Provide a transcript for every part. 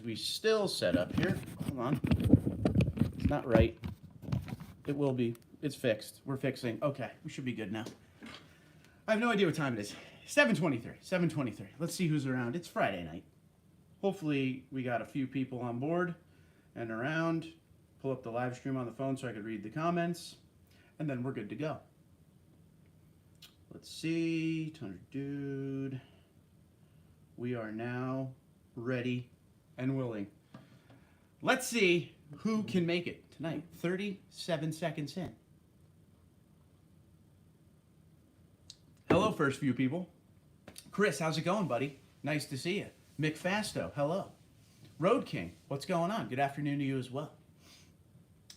we still set up here. Hold on. It's not right. It will be. It's fixed. We're fixing. Okay, we should be good now. I have no idea what time it is. 7:23. 7:23. Let's see who's around. It's Friday night. Hopefully we got a few people on board and around. Pull up the live stream on the phone so I could read the comments. And then we're good to go. Let's see. TundraDude. We are now ready and willing. Let's see who can make it tonight. 37 seconds in. Hello, first few people. Chris, how's it going, buddy? Nice to see you. Mick Fasto, hello. Road King, what's going on? Good afternoon to you as well.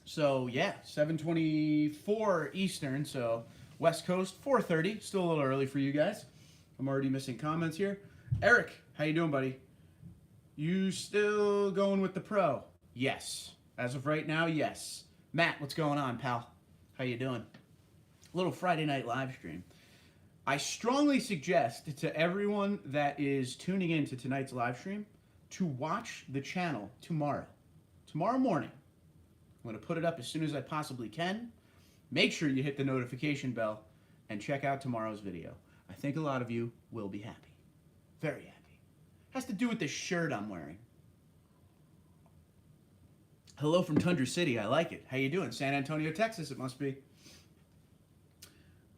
So, yeah, 7:24 Eastern, so West Coast, 4:30. Still a little early for you guys. I'm already missing comments here. Eric, how you doing, buddy? You still going with the Pro? Yes. As of right now, yes. Matt, what's going on, pal? How you doing? Little Friday night live stream. I strongly suggest to everyone that is tuning in to tonight's live stream to watch the channel tomorrow. Tomorrow morning. I'm going to put it up as soon as I possibly can. Make sure you hit the notification bell and check out tomorrow's video. I think a lot of you will be happy. Very happy. Has to do with the shirt I'm wearing. Hello from Tundra City. I like it. How you doing? San Antonio, Texas, it must be.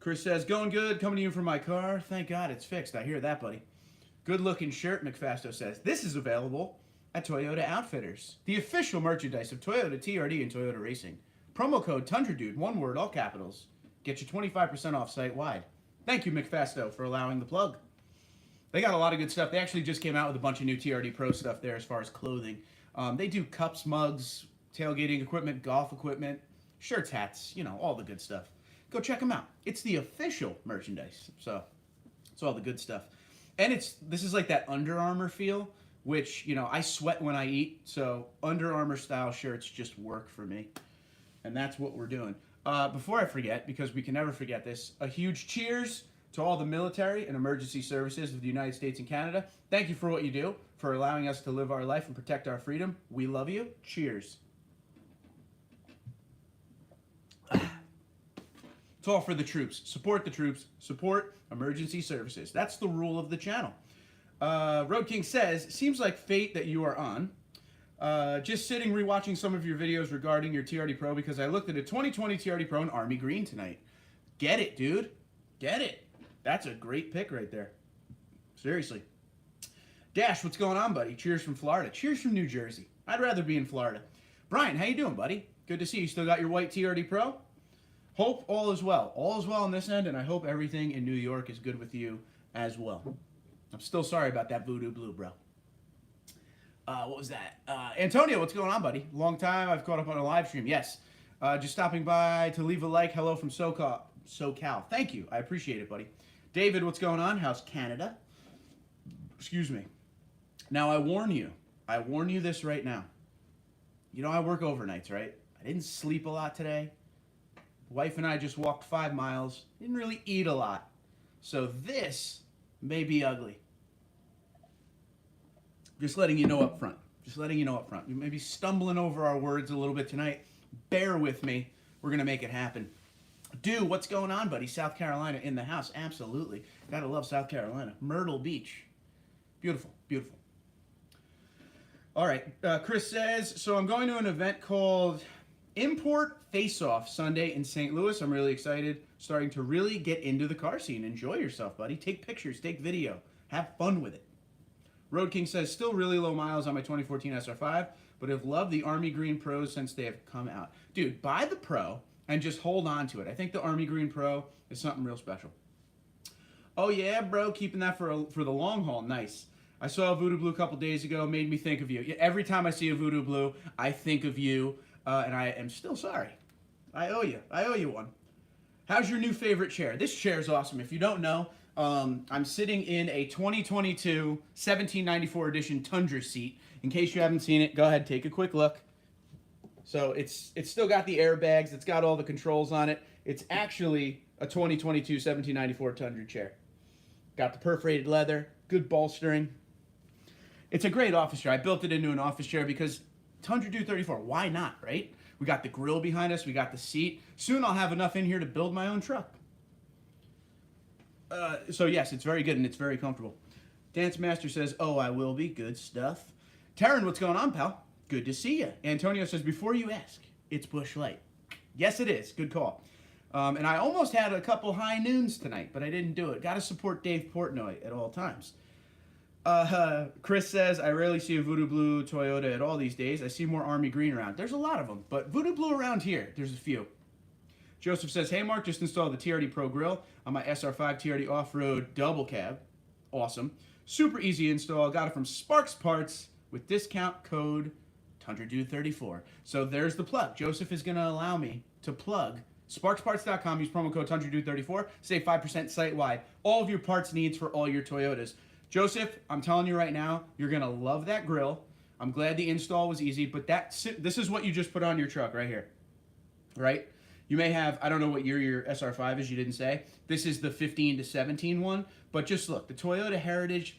Chris says, going good, coming to you from my car. Thank God it's fixed. I hear that, buddy. Good looking shirt, McFasto says. This is available at Toyota Outfitters, the official merchandise of Toyota, TRD, and Toyota Racing. Promo code TundraDude, one word, all capitals. Get you 25% off site-wide. Thank you, McFasto, for allowing the plug. They got a lot of good stuff. They actually just came out with a bunch of new TRD Pro stuff there as far as clothing. They do cups, mugs, tailgating equipment, golf equipment, shirts, hats, you know, all the good stuff. Go check them out. It's the official merchandise, so it's all the good stuff. And this is like that Under Armour feel, which, you know, I sweat when I eat, so Under Armour style shirts just work for me. And that's what we're doing. Before I forget, because we can never forget this, a huge cheers to all the military and emergency services of the United States and Canada. Thank you for what you do, for allowing us to live our life and protect our freedom. We love you. Cheers. It's all for the troops. Support the troops. Support emergency services. That's the rule of the channel. Road King says, seems like fate that you are on. Just sitting rewatching some of your videos regarding your TRD Pro because I looked at a 2020 TRD Pro in Army Green tonight. Get it, dude. Get it. That's a great pick right there. Seriously. Dash, what's going on, buddy? Cheers from Florida. Cheers from New Jersey. I'd rather be in Florida. Brian, how you doing, buddy? Good to see you. Still got your white TRD Pro? Hope all is well. All is well on this end, and I hope everything in New York is good with you as well. I'm still sorry about that voodoo blue, bro. What was that? Antonio, what's going on, buddy? Long time. I've caught up on a live stream. Yes. Just stopping by to leave a like. Hello from SoCal. Thank you. I appreciate it, buddy. David, what's going on? How's Canada? Excuse me. Now, I warn you this right now. You know I work overnights, right? I didn't sleep a lot today. Wife and I just walked 5 miles. Didn't really eat a lot. So this may be ugly. Just letting you know up front. Just letting you know up front. We may be stumbling over our words a little bit tonight. Bear with me. We're going to make it happen. Dude, what's going on, buddy? South Carolina in the house. Absolutely. Gotta love South Carolina. Myrtle Beach. Beautiful. Beautiful. All right. Chris says, so I'm going to an event called Import Face-Off Sunday in St. Louis. I'm really excited. Starting to really get into the car scene. Enjoy yourself, buddy. Take pictures. Take video. Have fun with it. Road King says, still really low miles on my 2014 SR5, but have loved the Army Green Pros since they have come out. Dude, buy the Pro and just hold on to it. I think the Army Green Pro is something real special. Oh yeah, bro, keeping that for the long haul. Nice. I saw a Voodoo Blue a couple days ago. Made me think of you. Every time I see a Voodoo Blue, I think of you, and I am still sorry. I owe you. I owe you one. How's your new favorite chair? This chair is awesome. If you don't know, I'm sitting in a 2022 1794 edition Tundra seat. In case you haven't seen it, go ahead, take a quick look. So it's still got the airbags. It's got all the controls on it. It's actually a 2022 1794 Tundra chair. Got the perforated leather, good bolstering. It's a great office chair. I built it into an office chair because TundraDude34, why not, right? We got the grill behind us. We got the seat. Soon I'll have enough in here to build my own truck. So yes, it's very good and it's very comfortable. Dance Master says, oh, I will be. Good stuff. Taryn, what's going on, pal? Good to see you. Antonio says, before you ask, it's Busch Light. Yes, it is. Good call. And I almost had a couple high noons tonight, but I didn't do it. Got to support Dave Portnoy at all times. Chris says, I rarely see a Voodoo Blue Toyota at all these days. I see more Army Green around. There's a lot of them, but Voodoo Blue around here, there's a few. Joseph says, hey, Mark, just installed the TRD Pro grill on my SR5 TRD off-road double cab. Awesome. Super easy install. Got it from Sparks Parts with discount code TundraDude34. So there's the plug. Joseph is going to allow me to plug sparksparts.com. Use promo code TundraDude34. Save 5% site-wide. All of your parts needs for all your Toyotas. Joseph, I'm telling you right now, you're going to love that grill. I'm glad the install was easy, but this is what you just put on your truck right here, right? You may have, I don't know what year your SR5 is, you didn't say. This is the 15 to 17 one, but just look, the Toyota Heritage,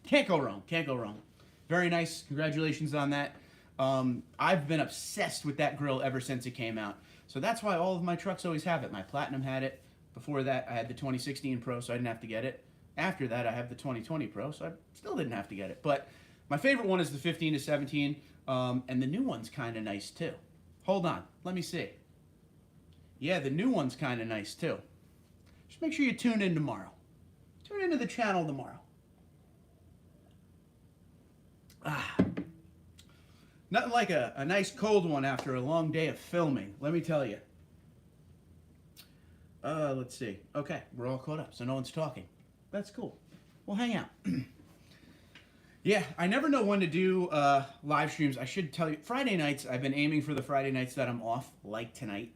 can't go wrong, can't go wrong. Very nice, congratulations on that. I've been obsessed with that grill ever since it came out. So that's why all of my trucks always have it. My Platinum had it. Before that, I had the 2016 Pro, so I didn't have to get it. After that, I have the 2020 Pro, so I still didn't have to get it. But my favorite one is the 15 to 17, and the new one's kind of nice too. Hold on, let me see. Yeah, the new one's kind of nice too. Just make sure you tune in tomorrow. Tune into the channel tomorrow. Nothing like a nice cold one after a long day of filming, let me tell you. Let's see. Okay, we're all caught up, so no one's talking. That's cool. We'll hang out. Yeah, I never know when to do live streams. I should tell you, Friday nights, I've been aiming for the Friday nights that I'm off, like tonight.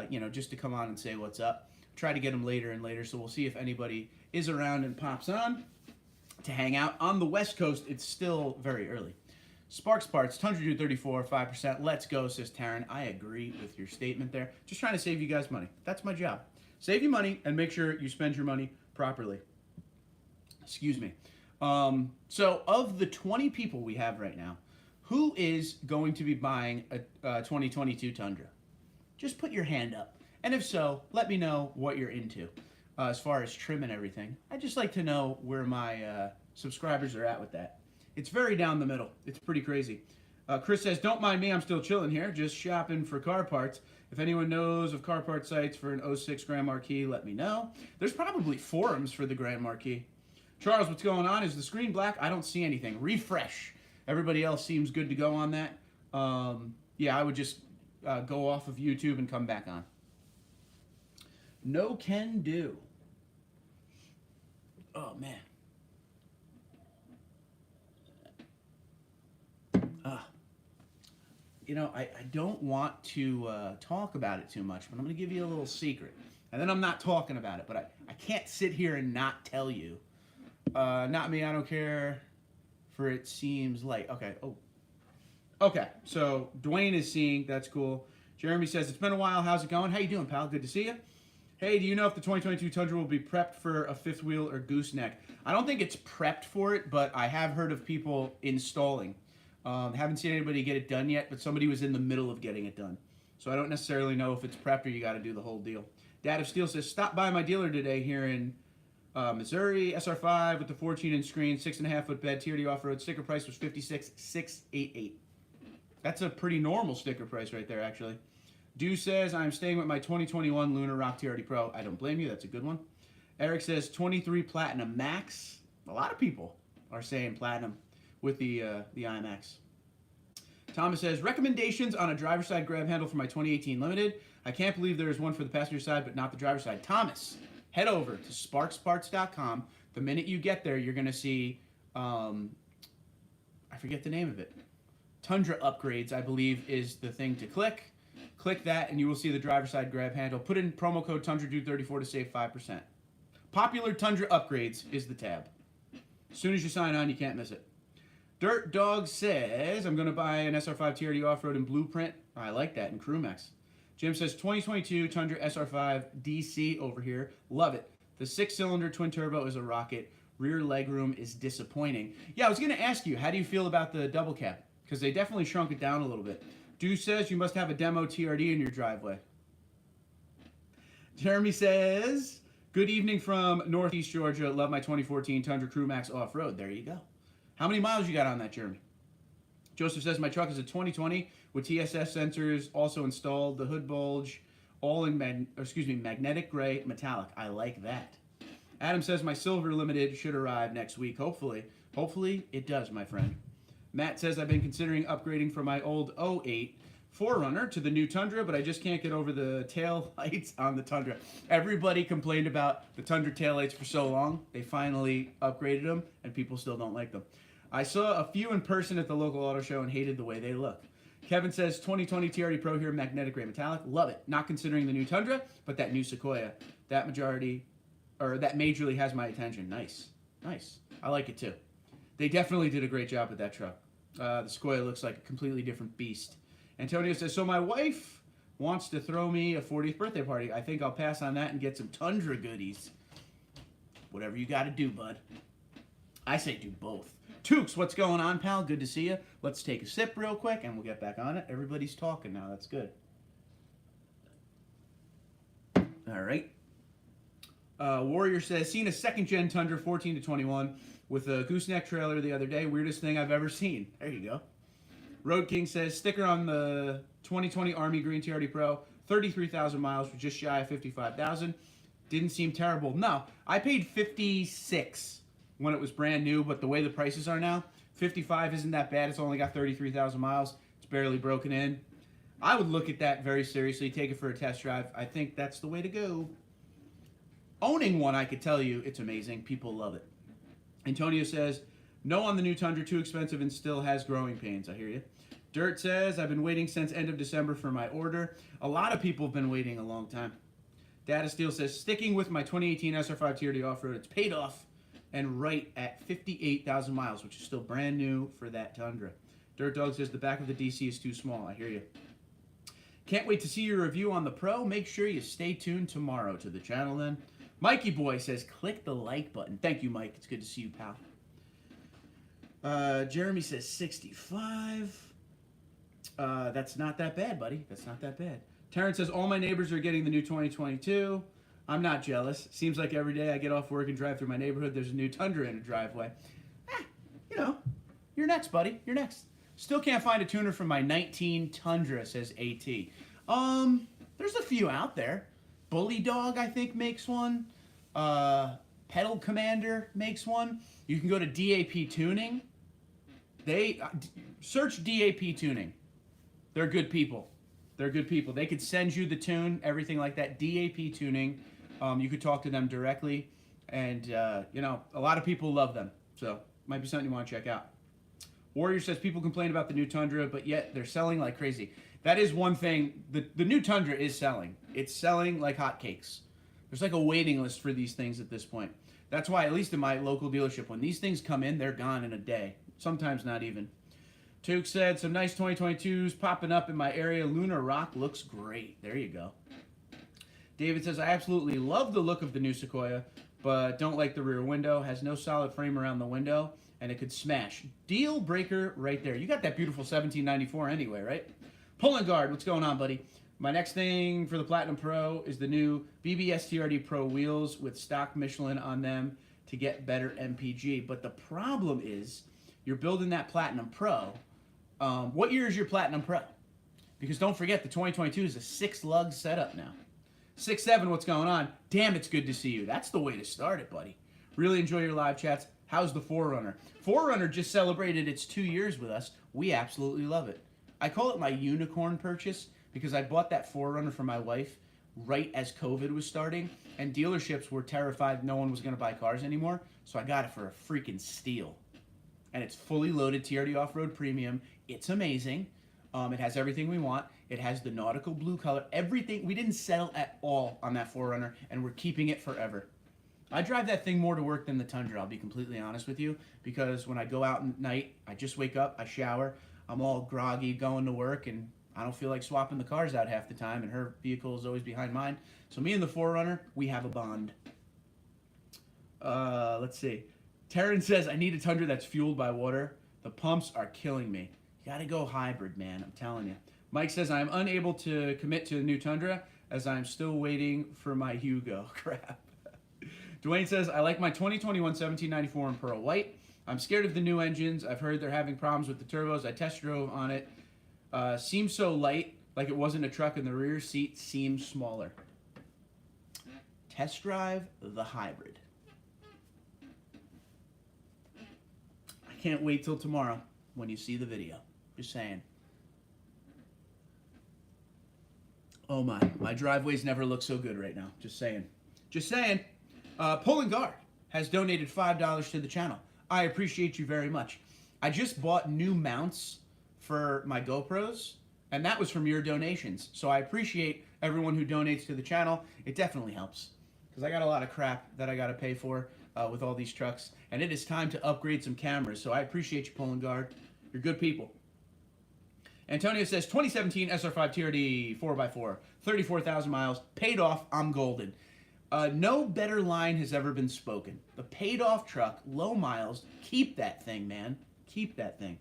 You know, just to come on and say what's up. Try to get them later and later, so we'll see if anybody is around and pops on to hang out. On the West Coast, it's still very early. Sparks Parts, TundraDude34, 5%. Let's go, says Taryn. I agree with your statement there. Just trying to save you guys money. That's my job. Save you money and make sure you spend your money properly. Excuse me. So of the 20 people we have right now, who is going to be buying a 2022 Tundra? Just put your hand up. And if so, let me know what you're into as far as trim and everything. I'd just like to know where my subscribers are at with that. It's very down the middle. It's pretty crazy. Chris says, don't mind me, I'm still chilling here, just shopping for car parts. If anyone knows of car part sites for an 06 Grand Marquis, let me know. There's probably forums for the Grand Marquis. Charles, what's going on? Is the screen black? I don't see anything. Refresh. Everybody else seems good to go on that. Yeah, I would just go off of YouTube and come back on. No can do. Oh, man. You know, I don't want to talk about it too much, but I'm going to give you a little secret. And then I'm not talking about it, but I can't sit here and not tell you. Not me, I don't care, for it seems like. Okay, oh. Okay, so Dwayne is seeing, that's cool. Jeremy says, it's been a while, how's it going? How you doing, pal? Good to see you. Hey, do you know if the 2022 Tundra will be prepped for a fifth wheel or gooseneck? I don't think it's prepped for it, but I have heard of people installing. Haven't seen anybody get it done yet, but somebody was in the middle of getting it done. So I don't necessarily know if it's prepped or you got to do the whole deal. Dad of Steel says, stop by my dealer today here in Missouri. SR5 with the 14-inch screen, 6.5-foot bed, TRD off-road. Sticker price was $56,688. That's a pretty normal sticker price right there, actually. Dew says, I'm staying with my 2021 Lunar Rock TRD Pro. I don't blame you. That's a good one. Eric says, 23 Platinum Max. A lot of people are saying Platinum with the IMAX. Thomas says, recommendations on a driver's side grab handle for my 2018 Limited. I can't believe there is one for the passenger side, but not the driver's side. Thomas, head over to sparksparts.com. The minute you get there, you're going to see, I forget the name of it. Tundra Upgrades, I believe, is the thing to click. Click that, and you will see the driver's side grab handle. Put in promo code TundraDude34 to save 5%. Popular Tundra Upgrades is the tab. As soon as you sign on, you can't miss it. Dirt Dog says, I'm going to buy an SR5 TRD off-road in Blueprint. I like that, in Crewmex. Jim says, 2022 Tundra SR5 DC over here. Love it. The 6-cylinder twin turbo is a rocket. Rear legroom is disappointing. Yeah, I was going to ask you, how do you feel about the double cab? Because they definitely shrunk it down a little bit. Dew says you must have a demo TRD in your driveway. Jeremy says, good evening from Northeast Georgia. Love my 2014 Tundra Crew Max off-road. There you go. How many miles you got on that, Jeremy? Joseph says, my truck is a 2020 with TSS sensors also installed. The hood bulge, all in magnetic gray metallic. I like that. Adam says, my silver limited should arrive next week. Hopefully. Hopefully it does, my friend. Matt says, I've been considering upgrading from my old 08 4Runner to the new Tundra, but I just can't get over the tail lights on the Tundra. Everybody complained about the Tundra tail lights for so long. They finally upgraded them, and people still don't like them. I saw a few in person at the local auto show and hated the way they look. Kevin says, 2020 TRD Pro here, magnetic gray metallic. Love it. Not considering the new Tundra, but that new Sequoia. That majorly has my attention. Nice. Nice. I like it too. They definitely did a great job with that truck. The Sequoia looks like a completely different beast. Antonio says, so my wife wants to throw me a 40th birthday party. I think I'll pass on that and get some Tundra goodies. Whatever you got to do, bud. I say do both. Tukes, what's going on, pal? Good to see you. Let's take a sip real quick, and we'll get back on it. Everybody's talking now. That's good. All right. Warrior says, seen a second-gen Tundra 14 to 21 with a gooseneck trailer the other day. Weirdest thing I've ever seen. There you go. Road King says, sticker on the 2020 Army Green TRD Pro, 33,000 miles, just shy of 55,000. Didn't seem terrible. No, I paid 56 when it was brand new, but the way the prices are now, 55 isn't that bad. It's only got 33,000 miles. It's barely broken in. I would look at that very seriously, take it for a test drive. I think that's the way to go. Owning one, I could tell you, it's amazing. People love it. Antonio says, no on the new Tundra, too expensive and still has growing pains. I hear you. Dirt says, I've been waiting since end of December for my order. A lot of people have been waiting a long time. Data Steel says, sticking with my 2018 SR5 TRD off-road, it's paid off and right at 58,000 miles, which is still brand new for that Tundra. Dirt Dog says, the back of the DC is too small. I hear you. Can't wait to see your review on the Pro. Make sure you stay tuned tomorrow to the channel then. Mikey Boy says, click the like button. Thank you, Mike. It's good to see you, pal. Jeremy says 65. That's not that bad, buddy. That's not that bad. Terrence says, all my neighbors are getting the new 2022. I'm not jealous. Seems like every day I get off work and drive through my neighborhood, there's a new Tundra in a driveway. You know, you're next, buddy. You're next. Still can't find a tuner from my 19 Tundra, says AT. There's a few out there. Bully Dog, I think, makes one. Pedal Commander makes one. You can go to DAP Tuning. They search DAP Tuning. They're good people. They're good people. They could send you the tune, everything like that. DAP Tuning. You could talk to them directly, and you know, a lot of people love them. So might be something you want to check out. Warrior says people complain about the new Tundra, but yet they're selling like crazy. That is one thing. The new Tundra is selling. It's selling like hotcakes. There's like a waiting list for these things at this point. That's why, at least in my local dealership, when these things come in, they're gone in a day. Sometimes not even. Tuke said, some nice 2022s popping up in my area. Lunar Rock looks great. There you go. David says, I absolutely love the look of the new Sequoia, but don't like the rear window. Has no solid frame around the window, and it could smash. Deal breaker right there. You got that beautiful 1794 anyway, right? Pulling Guard, what's going on, buddy? My next thing for the Platinum Pro is the new BBS TRD Pro wheels with stock Michelin on them to get better MPG. But the problem is, you're building that Platinum Pro. What year is your Platinum Pro? Because don't forget, the 2022 is a 6-lug setup now. 6-7, what's going on? Damn, it's good to see you. That's the way to start it, buddy. Really enjoy your live chats. How's the 4Runner? 4Runner just celebrated its 2 years with us. We absolutely love it. I call it my unicorn purchase because I bought that 4Runner for my wife right as COVID was starting, and dealerships were terrified no one was going to buy cars anymore, so I got it for a freaking steal. And it's fully loaded TRD Off-Road Premium. It's amazing. It has everything we want. It has the nautical blue color. Everything. We didn't settle at all on that 4Runner, and we're keeping it forever. I drive that thing more to work than the Tundra, I'll be completely honest with you, because when I go out at night, I just wake up, I shower, I'm all groggy going to work, and I don't feel like swapping the cars out half the time, and her vehicle is always behind mine. So me and the 4Runner, we have a bond. Let's see. Taryn says, I need a Tundra that's fueled by water. The pumps are killing me. You gotta go hybrid, man. I'm telling you. Mike says, I am unable to commit to the new Tundra as I'm still waiting for my Hugo. Crap. Dwayne says, I like my 2021 1794 in pearl white. I'm scared of the new engines. I've heard they're having problems with the turbos. I test drove on it. Seems so light, like it wasn't a truck, and the rear seat seems smaller. Test drive the hybrid. I can't wait till tomorrow when you see the video. Just saying. Oh my driveways never look so good right now. Just saying. Just saying. Pulling Guard has donated $5 to the channel. I appreciate you very much. I just bought new mounts for my GoPros, and that was from your donations. So I appreciate everyone who donates to the channel. It definitely helps, because I got a lot of crap that I got to pay for with all these trucks, and it is time to upgrade some cameras. So I appreciate you, Pulling Guard. You're good people. Antonio says, 2017 SR5 TRD 4x4, 34,000 miles, paid off, I'm golden. No better line has ever been spoken. The paid off truck, low miles, keep that thing, man. Keep that thing.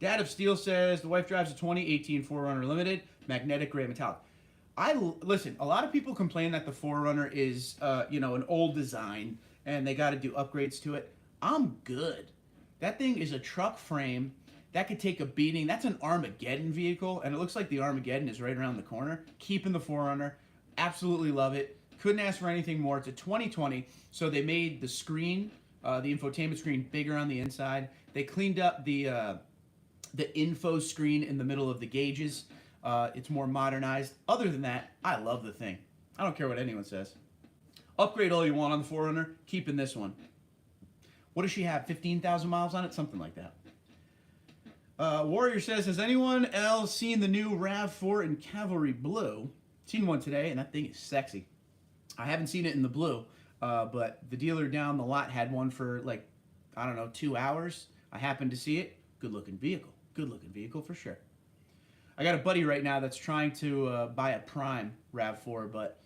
Dad of Steel says, the wife drives a 2018 4Runner Limited, magnetic gray metallic. Listen, a lot of people complain that the 4Runner is, an old design and they got to do upgrades to it. I'm good. That thing is a truck frame that could take a beating. That's an Armageddon vehicle, and it looks like the Armageddon is right around the corner. Keeping the 4Runner. Absolutely love it. Couldn't ask for anything more. It's a 2020, so they made the screen, the infotainment screen, bigger on the inside. They cleaned up the info screen in the middle of the gauges. It's more modernized. Other than that, I love the thing. I don't care what anyone says. Upgrade all you want on the 4Runner. Keeping this one. What does she have? 15,000 miles on it? Something like that. Warrior says, has anyone else seen the new RAV4 in Cavalry Blue? Seen one today, and that thing is sexy. I haven't seen it in the blue, but the dealer down the lot had one for, 2 hours. I happened to see it. Good-looking vehicle. Good-looking vehicle for sure. I got a buddy right now that's trying to buy a Prime RAV4, but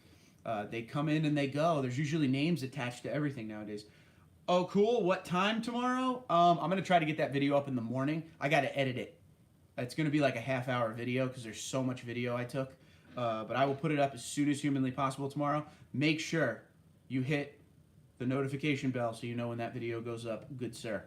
they come in and they go. There's usually names attached to everything nowadays. Oh, cool. What time tomorrow? I'm going to try to get that video up in the morning. I got to edit it. It's going to be like a half-hour video because there's so much video I took. But I will put it up as soon as humanly possible tomorrow. Make sure you hit the notification bell so you know when that video goes up. Good sir.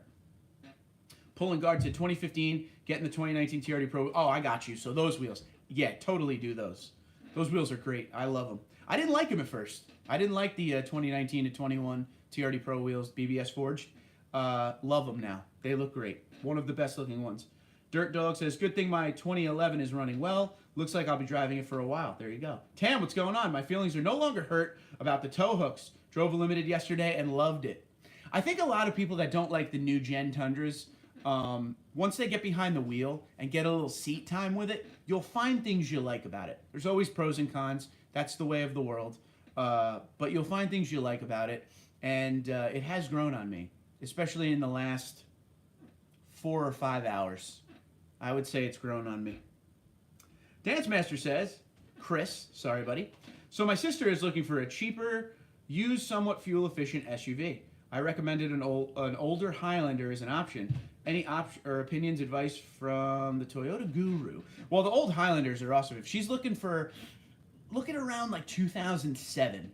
Pulling Guard to 2015, getting the 2019 TRD Pro. Oh, I got you. So those wheels. Yeah, totally do those. Those wheels are great. I love them. I didn't like them at first. I didn't like the 2019 to 21 TRD Pro wheels, BBS forged. Love them now. They look great. One of the best looking ones. Dirt Dog says, good thing my 2011 is running well. Looks like I'll be driving it for a while. There you go. Tam, what's going on? My feelings are no longer hurt about the tow hooks. Drove a Limited yesterday and loved it. I think a lot of people that don't like the new gen Tundras, once they get behind the wheel and get a little seat time with it, you'll find things you like about it. There's always pros and cons. That's the way of the world. But you'll find things you like about it. And it has grown on me, especially in the last 4 or 5 hours. I would say it's grown on me. Dance Master says, Chris, sorry buddy. So my sister is looking for a cheaper, used, somewhat fuel-efficient SUV. I recommended an older Highlander as an option. Any opinions, advice from the Toyota guru? Well, the old Highlanders are awesome. If she's looking at around like 2007.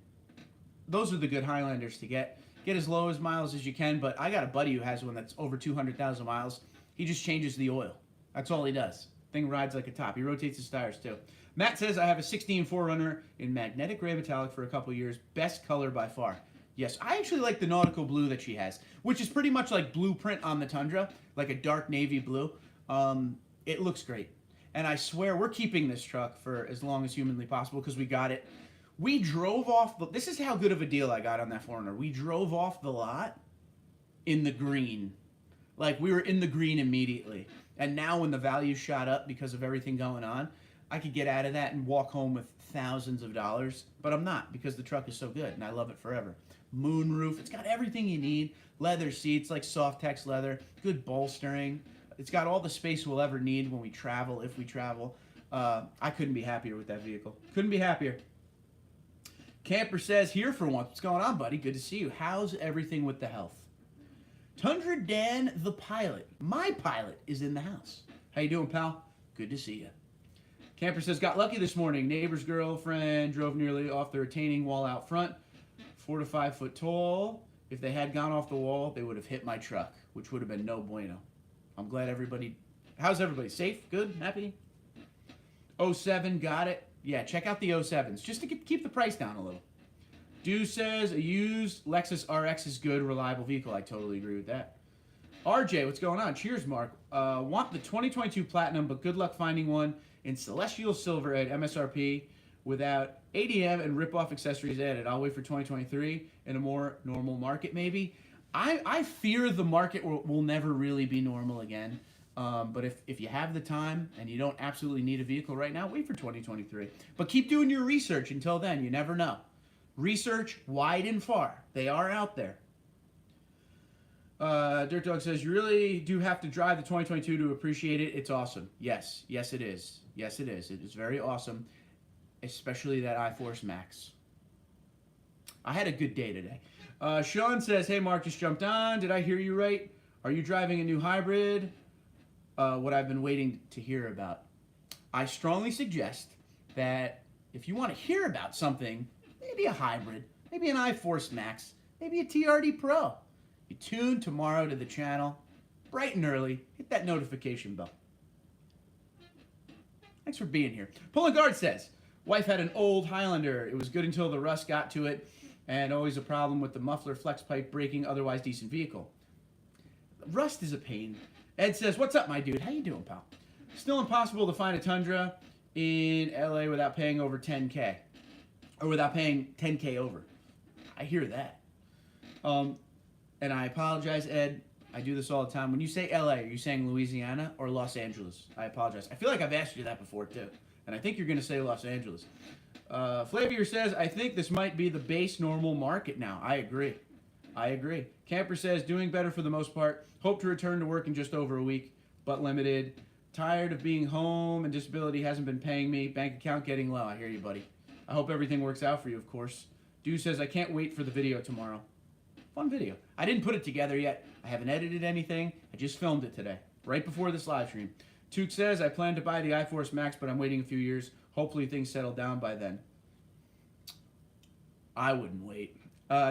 Those are the good Highlanders to get. Get as low as miles as you can, but I got a buddy who has one that's over 200,000 miles. He just changes the oil. That's all he does. Thing rides like a top. He rotates his tires too. Matt says, I have a 16 4Runner in magnetic gray metallic for a couple years. Best color by far. Yes, I actually like the nautical blue that she has, which is pretty much like blueprint on the Tundra, like a dark navy blue. It looks great. And I swear we're keeping this truck for as long as humanly possible because we got it. We drove off, this is how good of a deal I got on that 4Runner. We drove off the lot in the green. Like, we were in the green immediately. And now when the value shot up because of everything going on, I could get out of that and walk home with thousands of dollars. But I'm not, because the truck is so good, and I love it forever. Moonroof, it's got everything you need. Leather seats, like Softex leather. Good bolstering. It's got all the space we'll ever need when we travel, if we travel. I couldn't be happier with that vehicle. Couldn't be happier. Camper says, here for once. What's going on, buddy? Good to see you. How's everything with the health? Tundra Dan the pilot, my pilot, is in the house. How you doing, pal? Good to see you. Camper says, got lucky this morning. Neighbor's girlfriend drove nearly off the retaining wall out front, 4 to 5 foot tall. If they had gone off the wall, they would have hit my truck, which would have been no bueno. I'm glad everybody... How's everybody? Safe? Good? Happy? 07, got it. Yeah, check out the 07s, just to keep the price down a little. Do says, a used Lexus RX is good, reliable vehicle. I totally agree with that. RJ, what's going on? Cheers, Mark. Want the 2022 Platinum, but good luck finding one in Celestial Silver at MSRP without ADM and rip-off accessories added. I'll wait for 2023 in a more normal market, maybe. I fear the market will never really be normal again. But if you have the time and you don't absolutely need a vehicle right now, wait for 2023. But keep doing your research until then. You never know. Research wide and far. They are out there. Dirt Dog says, you really do have to drive the 2022 to appreciate it. It's awesome. Yes. Yes, it is. Yes, it is. It is very awesome, especially that iForce Max. I had a good day today. Sean says, hey, Mark, just jumped on. Did I hear you right? Are you driving a new hybrid? What I've been waiting to hear about. I strongly suggest that if you want to hear about something, maybe a hybrid, maybe an iForce Max, maybe a TRD Pro, you tune tomorrow to the channel, bright and early, hit that notification bell. Thanks for being here. Pulling Guard says, wife had an old Highlander. It was good until the rust got to it, and always a problem with the muffler flex pipe breaking, otherwise decent vehicle. Rust is a pain. Ed says, what's up, my dude? How you doing, pal? Still impossible to find a Tundra in LA without paying over 10K. Or without paying 10K over. I hear that. And I apologize, Ed. I do this all the time. When you say LA, are you saying Louisiana or Los Angeles? I apologize. I feel like I've asked you that before, too. And I think you're going to say Los Angeles. Flavier says, I think this might be the base normal market now. I agree. I agree. Camper says, doing better for the most part. Hope to return to work in just over a week, but limited. Tired of being home and disability hasn't been paying me. Bank account getting low. I hear you, buddy. I hope everything works out for you, of course. Dew says, I can't wait for the video tomorrow. Fun video. I didn't put it together yet. I haven't edited anything. I just filmed it today, right before this live stream. Took says, I plan to buy the iForce Max, but I'm waiting a few years. Hopefully things settle down by then. I wouldn't wait.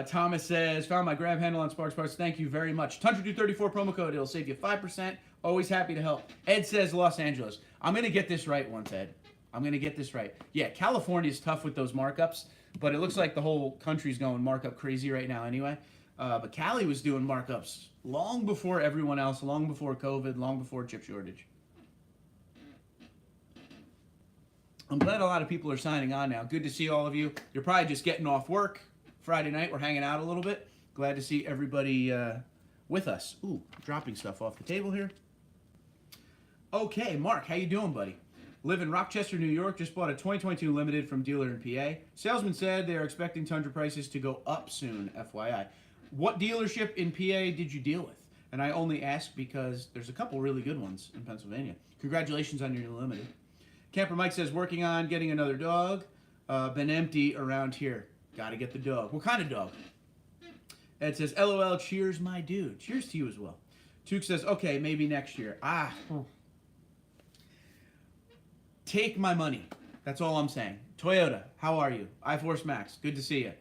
Thomas says, found my grab handle on Sparks Parts. Thank you very much. TundraDude34 promo code. It'll save you 5%. Always happy to help. Ed says Los Angeles. I'm going to get this right once, Ed. I'm going to get this right. Yeah, California's tough with those markups, but it looks like the whole country's going markup crazy right now anyway. But Cali was doing markups long before everyone else, long before COVID, long before chip shortage. I'm glad a lot of people are signing on now. Good to see all of you. You're probably just getting off work. Friday night, we're hanging out a little bit. Glad to see everybody with us. Ooh, dropping stuff off the table here. Okay, Mark, how you doing, buddy? Live in Rochester, New York. Just bought a 2022 Limited from dealer in PA. Salesman said they are expecting Tundra prices to go up soon, FYI. What dealership in PA did you deal with? And I only ask because there's a couple really good ones in Pennsylvania. Congratulations on your new Limited. Camper Mike says, working on getting another dog. Been empty around here. Got to get the dog. What kind of dog? Ed says, LOL, cheers, my dude. Cheers to you as well. Took says, okay, maybe next year. Take my money. That's all I'm saying. Toyota, how are you? iForce Max, good to see you.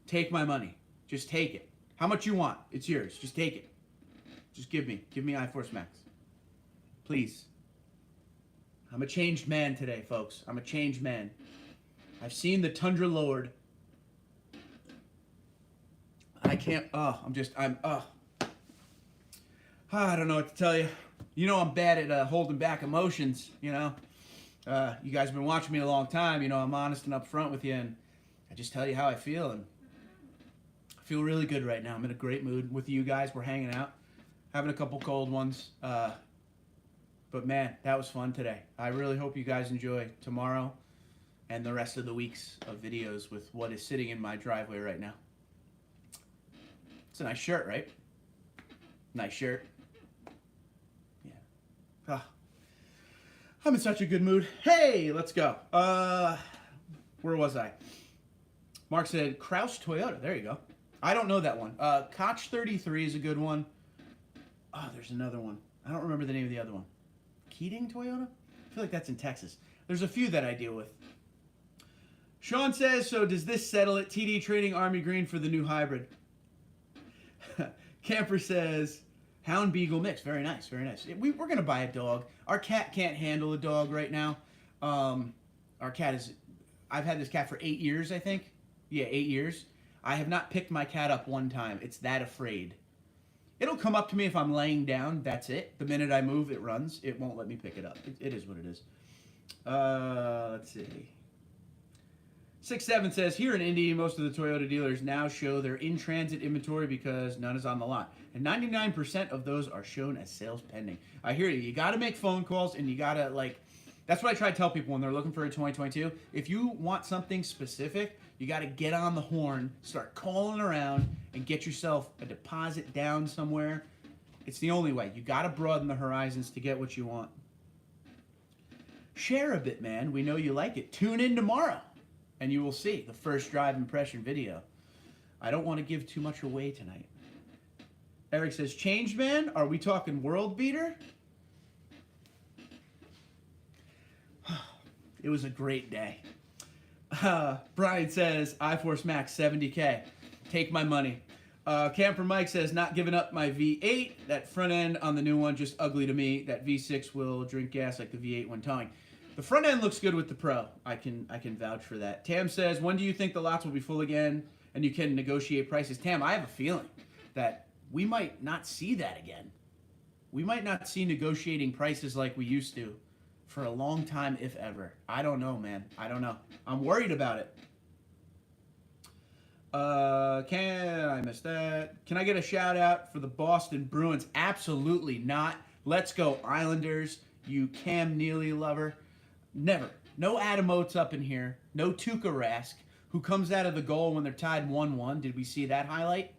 Take my money. Just take it. How much you want? It's yours. Just take it. Just give me iForce Max. Please. I'm a changed man today, folks. I'm a changed man. I've seen the Tundra Lord. I can't, I don't know what to tell you. You know I'm bad at holding back emotions, you know. You guys have been watching me a long time. You know, I'm honest and upfront with you, and I just tell you how I feel, and I feel really good right now. I'm in a great mood with you guys. We're hanging out, having a couple cold ones. But man, that was fun today. I really hope you guys enjoy tomorrow and the rest of the weeks of videos with what is sitting in my driveway right now. It's a nice shirt, right? Nice shirt. Yeah. I'm in such a good mood. Hey, let's go. Where was I? Mark said Kraus Toyota. There you go. I don't know that one. Koch 33 is a good one. Oh, there's another one. I don't remember the name of the other one. Keating Toyota? I feel like that's in Texas. There's a few that I deal with. Sean says, so does this settle it? TD trading Army Green for the new hybrid. Camper says, Hound Beagle mix. Very nice, very nice. We're going to buy a dog. Our cat can't handle a dog right now. Our cat is... I've had this cat for 8 years, I think. Yeah, 8 years. I have not picked my cat up one time. It's that afraid. It'll come up to me if I'm laying down. That's it. The minute I move, it runs. It won't let me pick it up. It is what it is. Let's see. 6-7 says, here in Indy, most of the Toyota dealers now show their in-transit inventory because none is on the lot. And 99% of those are shown as sales pending. I hear you. You got to make phone calls, and you got to, like... That's what I try to tell people when they're looking for a 2022. If you want something specific, you got to get on the horn, start calling around, and get yourself a deposit down somewhere. It's the only way. You got to broaden the horizons to get what you want. Share a bit, man. We know you like it. Tune in tomorrow, and you will see the first drive impression video. I don't want to give too much away tonight. Eric says, changed, man? Are we talking world beater? It was a great day. Brian says, iForce Max 70K. Take my money. Camper Mike says, not giving up my V8. That front end on the new one, just ugly to me. That V6 will drink gas like the V8 when towing. The front end looks good with the Pro. I can vouch for that. Tam says, when do you think the lots will be full again and you can negotiate prices? Tam, I have a feeling that we might not see that again. We might not see negotiating prices like we used to for a long time, if ever. I don't know, man. I don't know. I'm worried about it. I missed that. Can I get a shout out for the Boston Bruins? Absolutely not. Let's go Islanders, you Cam Neely lover. Never. No Adam Oates up in here. No Tuukka Rask, who comes out of the goal when they're tied 1-1. Did we see that highlight?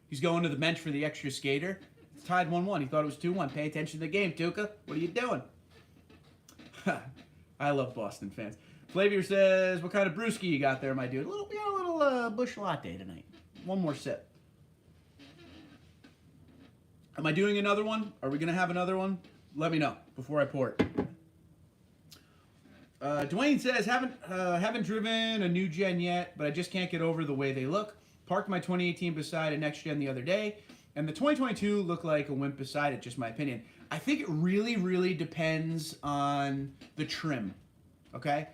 He's going to the bench for the extra skater. It's tied 1-1. He thought it was 2-1. Pay attention to the game, Tuukka. What are you doing? I love Boston fans. Flavier says, what kind of brewski you got there, my dude? A little Busch Latte tonight. One more sip. Am I doing another one? Are we going to have another one? Let me know before I pour it. Dwayne says, haven't driven a new gen yet, but I just can't get over the way they look. Parked my 2018 beside a next gen the other day, and the 2022 look like a wimp beside it, just my opinion. I think it really, really depends on the trim, okay?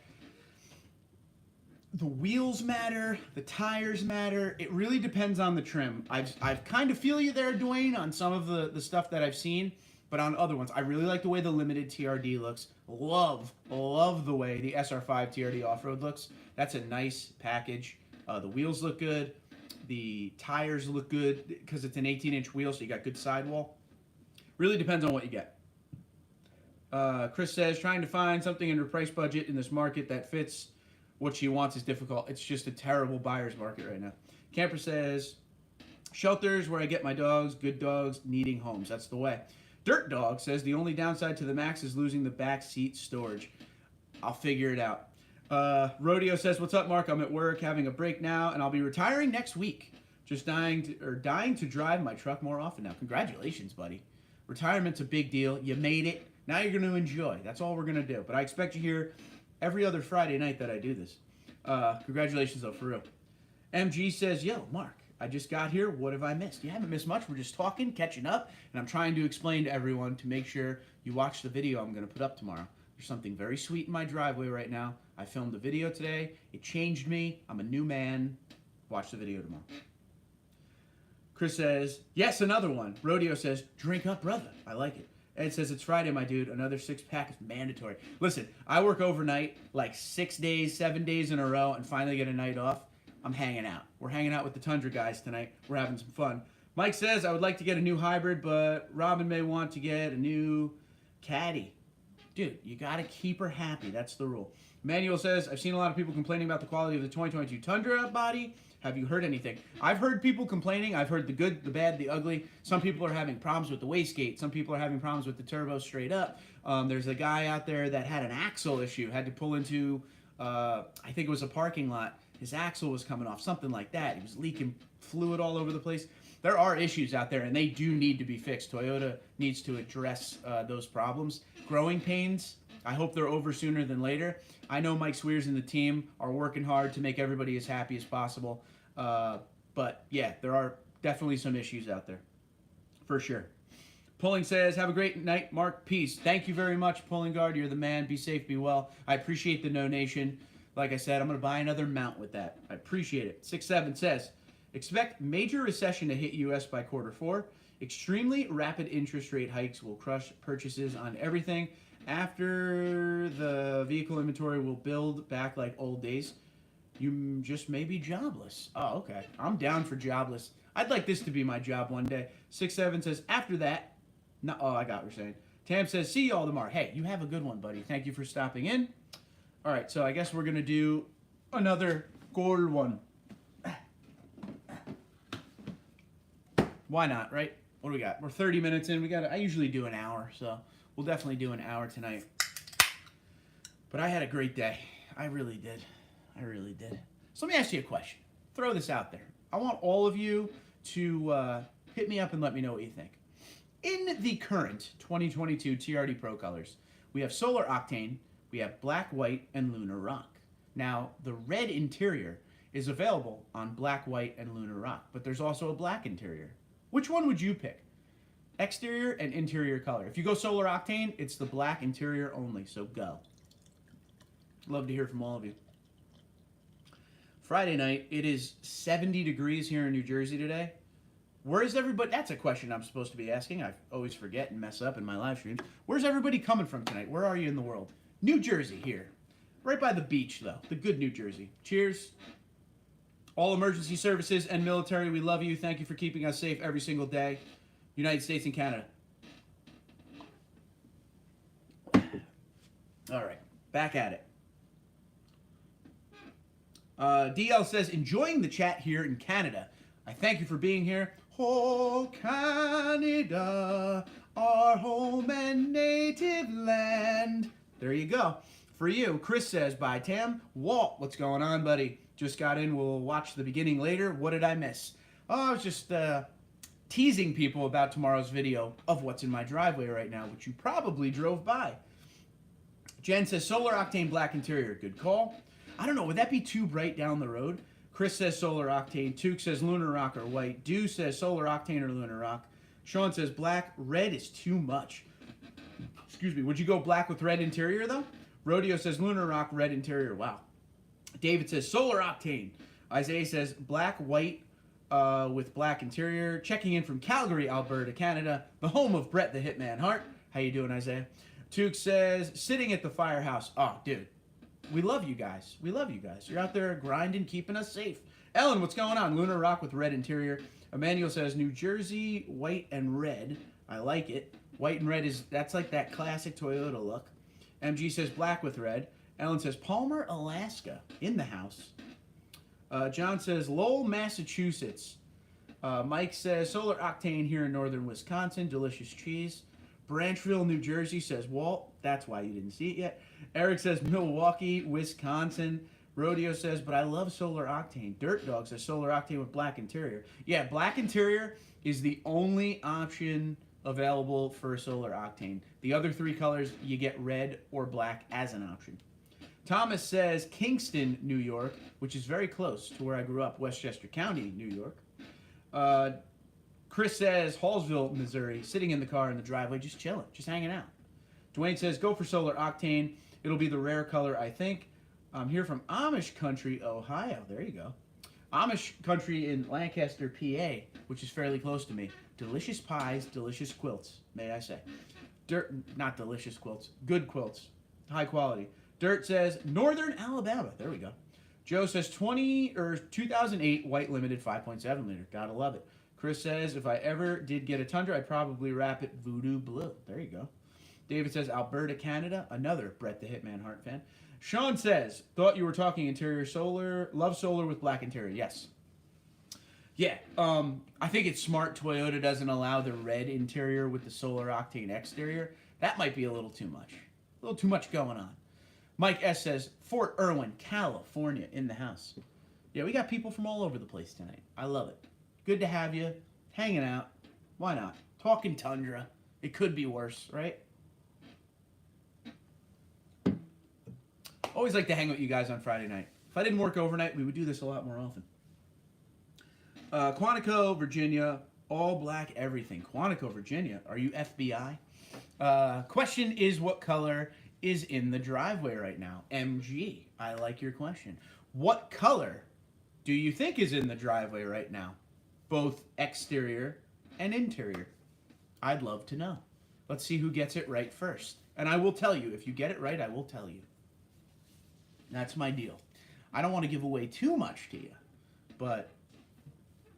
The wheels matter, the tires matter. It really depends on the trim. I've kind of feel you there, Dwayne, on some of the stuff that I've seen, but on other ones, I really like the way the limited TRD looks. Love the way the SR5 TRD off-road looks. That's a nice package. The wheels look good. The tires look good because it's an 18-inch wheel, so you got good sidewall. Really depends on what you get. Chris says, trying to find something in her price budget in this market that fits what she wants is difficult. It's just a terrible buyer's market right now. Camper says, shelters where I get my dogs, good dogs, needing homes. That's the way. Dirt Dog says, the only downside to the Max is losing the back seat storage. I'll figure it out. Rodeo says, what's up, Mark? I'm at work having a break now, and I'll be retiring next week. Just dying to drive my truck more often now. Congratulations, buddy. Retirement's a big deal. You made it. Now you're going to enjoy. That's all we're going to do. But I expect you here every other Friday night that I do this. Congratulations, though, for real. MG says, yo, Mark, I just got here. What have I missed? You haven't missed much. We're just talking, catching up, and I'm trying to explain to everyone to make sure you watch the video I'm going to put up tomorrow. There's something very sweet in my driveway right now. I filmed a video today. It changed me. I'm a new man. Watch the video tomorrow. Chris says, yes, another one. Rodeo says, drink up, brother. I like it. Ed says, it's Friday, my dude. Another 6-pack is mandatory. Listen, I work overnight like 6 days, 7 days in a row, and finally get a night off. I'm hanging out. We're hanging out with the Tundra guys tonight. We're having some fun. Mike says, I would like to get a new hybrid, but Robin may want to get a new caddy. Dude, you got to keep her happy. That's the rule. Manuel says, I've seen a lot of people complaining about the quality of the 2022 Tundra body. Have you heard anything? I've heard people complaining. I've heard the good, the bad, the ugly. Some people are having problems with the wastegate. Some people are having problems with the turbo straight up. There's a guy out there that had an axle issue, had to pull into, I think it was a parking lot. His axle was coming off, something like that. He was leaking fluid all over the place. there are issues out there, and they do need to be fixed. Toyota needs to address those problems. Growing pains, I hope they're over sooner than later. I know Mike Swears and the team are working hard to make everybody as happy as possible. But yeah, there are definitely some issues out there, for sure. Pulling says, have a great night, Mark. Peace. Thank you very much, Pulling Guard. You're the man. Be safe, be well. I appreciate the donation. Like I said, I'm going to buy another mount with that. I appreciate it. 6-7 says, expect major recession to hit U.S. by Q4. Extremely rapid interest rate hikes will crush purchases on everything. After the vehicle inventory will build back like old days. You just may be jobless. Oh, okay. I'm down for jobless. I'd like this to be my job one day. 6-7 says, after that, no, oh, I got what you're saying. Tam says, see y'all tomorrow. Hey, you have a good one, buddy. Thank you for stopping in. All right, so I guess we're going to do another gold one. Why not, right? What do we got? We're 30 minutes in. I usually do an hour, so we'll definitely do an hour tonight. But I had a great day. I really did. I really did. So let me ask you a question. Throw this out there. I want all of you to hit me up and let me know what you think. In the current 2022 TRD Pro colors, we have Solar Octane, we have Black, White, and Lunar Rock. Now, the red interior is available on Black, White, and Lunar Rock, but there's also a black interior. Which one would you pick? Exterior and interior color. If you go Solar Octane, it's the black interior only, so go. Love to hear from all of you. Friday night, it is 70 degrees here in New Jersey today. Where is everybody? That's a question I'm supposed to be asking. I always forget and mess up in my live streams. Where's everybody coming from tonight? Where are you in the world? New Jersey here. Right by the beach, though. The good New Jersey. Cheers. All emergency services and military, we love you. Thank you for keeping us safe every single day. United States and Canada. All right. Back at it. DL says, enjoying the chat here in Canada. I thank you for being here. Oh, Canada, our home and native land. There you go. For you, Chris says, bye, Tam. Walt, what's going on, buddy? Just got in. We'll watch the beginning later. What did I miss? Oh, I was just teasing people about tomorrow's video of what's in my driveway right now, which you probably drove by. Jen says, Solar Octane Black Interior. Good call. I don't know. Would that be too bright down the road? Chris says Solar Octane. Took says Lunar Rock or White. Dew says Solar Octane or Lunar Rock. Sean says Black. Red is too much. Excuse me. Would you go black with red interior, though? Rodeo says Lunar Rock, red interior. Wow. David says Solar Octane. Isaiah says Black, White with black interior. Checking in from Calgary, Alberta, Canada. The home of Brett the Hitman Hart. How you doing, Isaiah? Took says sitting at the firehouse. Oh, dude. We love you guys. We love you guys. You're out there grinding, keeping us safe. Ellen, what's going on? Lunar Rock with red interior. Emmanuel says New Jersey, white and red. I like it. White and red that's like that classic Toyota look. MG says black with red. Ellen says Palmer, Alaska, in the house. John says Lowell, Massachusetts. Mike says Solar Octane here in northern Wisconsin. Delicious cheese. Branchville, New Jersey says Walt. That's why you didn't see it yet. Eric says Milwaukee, Wisconsin. Rodeo says, but I love Solar Octane. Dirt Dog says Solar Octane with black interior. Yeah, black interior is the only option available for Solar Octane. The other three colors, you get red or black as an option. Thomas says Kingston, New York, which is very close to where I grew up, Westchester County, New York. Chris says Hallsville, Missouri, sitting in the car in the driveway, just chilling, just hanging out. Dwayne says go for Solar Octane. It'll be the rare color, I think. I'm here from Amish country, Ohio. There you go. Amish country in Lancaster, PA, which is fairly close to me. Delicious pies, delicious quilts, may I say. Dirt, not delicious quilts, good quilts, high quality. Dirt says Northern Alabama. There we go. Joe says 2008 white limited 5.7 liter. Gotta love it. Chris says if I ever did get a Tundra, I'd probably wrap it voodoo blue. There you go. David says Alberta, Canada. Another Brett the Hitman Hart fan. Sean says, thought you were talking interior solar. Love solar with black interior. Yes. Yeah. I think it's smart Toyota doesn't allow the red interior with the Solar Octane exterior. That might be a little too much. A little too much going on. Mike S. says, Fort Irwin, California, in the house. Yeah, we got people from all over the place tonight. I love it. Good to have you. hanging out. Why not? Talking Tundra. It could be worse, right? Always like to hang with you guys on Friday night. If I didn't work overnight, we would do this a lot more often. Quantico, Virginia, all black everything. Quantico, Virginia, are you FBI? Question is, what color is in the driveway right now? MG, I like your question. What color do you think is in the driveway right now? Both exterior and interior. I'd love to know. Let's see who gets it right first. And I will tell you, if you get it right, I will tell you. That's my deal. I don't want to give away too much to you, but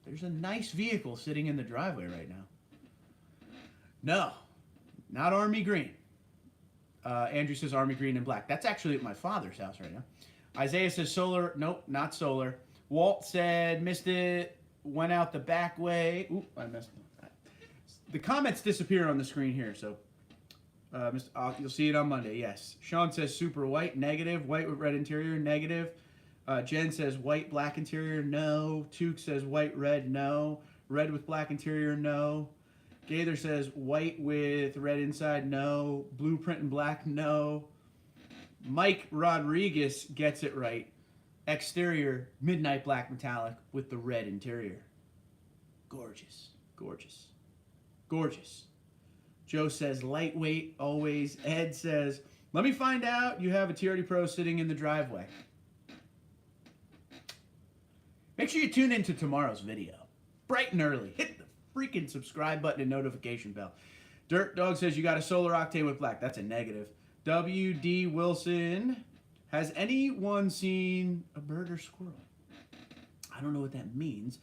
there's a nice vehicle sitting in the driveway right now. No, not Army Green. Andrew says Army Green and black. That's actually at my father's house right now. Isaiah says solar. Nope, not solar. Walt said missed it. Went out the back way. Oop, I messed it. The comments disappear on the screen here, so you'll see it on Monday. Yes. Sean says super white, negative. White with red interior, negative. Jen says white, black interior, no. Took says white, red, no. Red with black interior, no. Gaither says white with red inside, no. Blueprint and black, no. Mike Rodriguez gets it right. Exterior, midnight black metallic with the red interior. Gorgeous, gorgeous, gorgeous. Joe says lightweight, always. Ed says, let me find out you have a TRD Pro sitting in the driveway. Make sure you tune into tomorrow's video. Bright and early. Hit the freaking subscribe button and notification bell. Dirt Dog says you got a solar octane with black. That's a negative. W.D. Wilson, has anyone seen a bird or squirrel? I don't know what that means.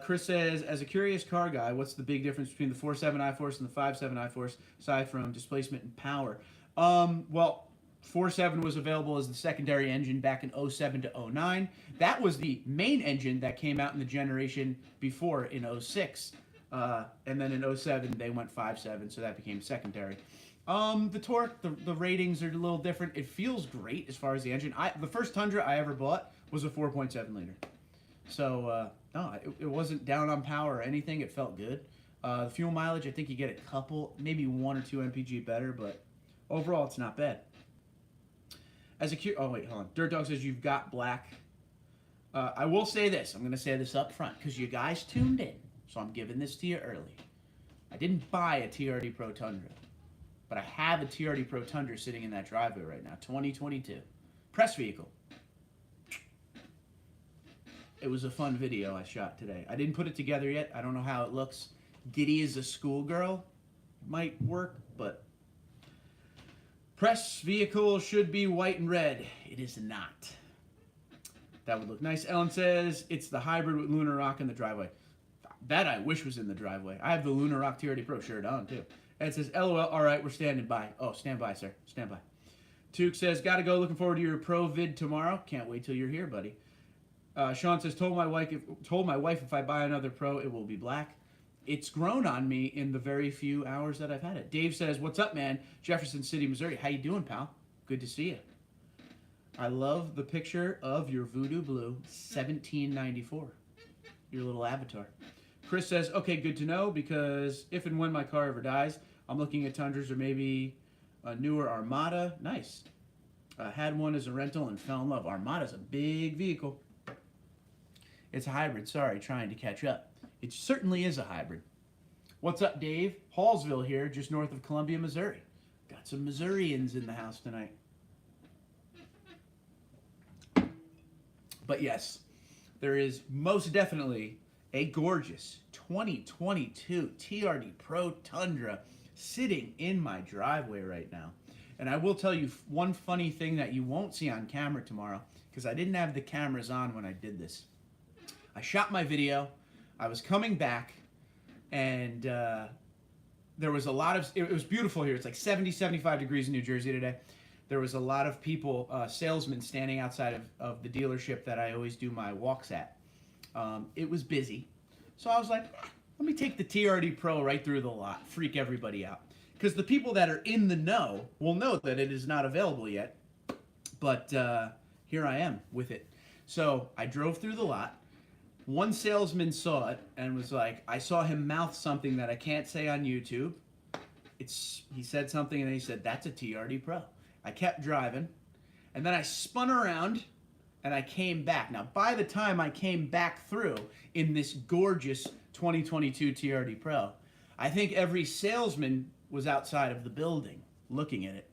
Chris says, as a curious car guy, what's the big difference between the 4.7 iForce and the 5.7 iForce, aside from displacement and power? Well, 4.7 was available as the secondary engine back in 07 to 09. That was the main engine that came out in the generation before in 06. And then in 07, they went 5.7, so that became secondary. The torque, the ratings are a little different. It feels great as far as the engine. The first Tundra I ever bought was a 4.7 liter. So, no, it wasn't down on power or anything. It felt good. The fuel mileage, I think you get a couple, maybe 1 or 2 mpg better, but overall, it's not bad. Oh, wait, hold on. Dirt Dog says you've got black. I will say this. I'm going to say this up front because you guys tuned in, so I'm giving this to you early. I didn't buy a TRD Pro Tundra, but I have a TRD Pro Tundra sitting in that driveway right now, 2022. Press vehicle. It was a fun video I shot today. I didn't put it together yet. I don't know how it looks. Giddy as a schoolgirl might work, but press vehicle should be white and red. It is not. That would look nice. Ellen says it's the hybrid with Lunar Rock in the driveway. That I wish was in the driveway. I have the Lunar Rock TRD Pro shirt on too. And it says, LOL, all right, we're standing by. Oh, stand by, sir. Stand by. Took says, gotta go. Looking forward to your pro vid tomorrow. Can't wait till you're here, buddy. Sean says, told my wife if I buy another Pro, it will be black. It's grown on me in the very few hours that I've had it. Dave says, what's up, man? Jefferson City, Missouri. How you doing, pal? Good to see you. I love the picture of your Voodoo Blue 1794. Your little avatar. Chris says, okay, good to know, because if and when my car ever dies, I'm looking at Tundras or maybe a newer Armada. Nice. Had one as a rental and fell in love. Armada's a big vehicle. It's a hybrid. Sorry, trying to catch up. It certainly is a hybrid. What's up, Dave? Hallsville here, just north of Columbia, Missouri. Got some Missourians in the house tonight. But yes, there is most definitely a gorgeous 2022 TRD Pro Tundra sitting in my driveway right now. And I will tell you one funny thing that you won't see on camera tomorrow, because I didn't have the cameras on when I did this. I shot my video, I was coming back, and there was a lot of, it was beautiful here. It's like 70, 75 degrees in New Jersey today. There was a lot of people, salesmen standing outside of the dealership that I always do my walks at. It was busy. So I was like, let me take the TRD Pro right through the lot, freak everybody out. Because the people that are in the know will know that it is not available yet. But here I am with it. So I drove through the lot. One salesman saw it and was like, I saw him mouth something that I can't say on YouTube. He said something and then he said, that's a TRD Pro. I kept driving and then I spun around and I came back. Now, by the time I came back through in this gorgeous 2022 TRD Pro, I think every salesman was outside of the building looking at it.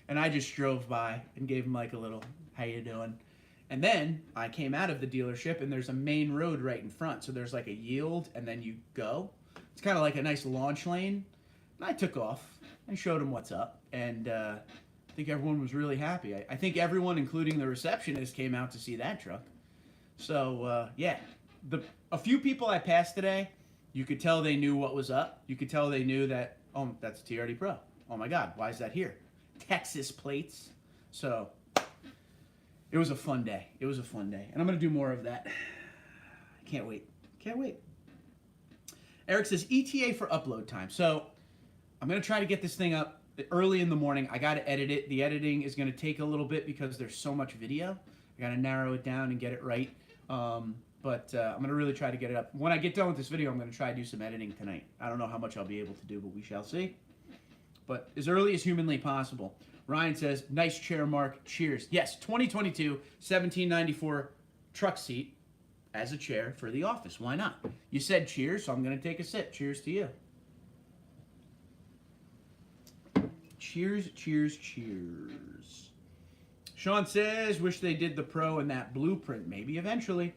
And I just drove by and gave him like a little, how you doing? And then I came out of the dealership and there's a main road right in front. So there's like a yield and then you go. It's kind of like a nice launch lane. And I took off and showed him what's up. And I think everyone was really happy. I think everyone, including the receptionist, came out to see that truck. So yeah, a few people I passed today, you could tell they knew what was up. You could tell they knew that, oh, that's a TRD Pro. Oh my God, why is that here? Texas plates. So it was a fun day. It was a fun day. And I'm going to do more of that. I can't wait. Can't wait. Eric says, ETA for upload time. So I'm going to try to get this thing up early in the morning. I got to edit it. The editing is going to take a little bit because there's so much video. I got to narrow it down and get it right. But I'm going to really try to get it up. When I get done with this video, I'm going to try to do some editing tonight. I don't know how much I'll be able to do, but we shall see. But as early as humanly possible. Ryan says, nice chair, Mark. Cheers. Yes, 2022 1794 truck seat as a chair for the office. Why not? You said cheers, so I'm going to take a sip. Cheers to you. Cheers, cheers, cheers. Sean says, wish they did the Pro in that blueprint. Maybe eventually.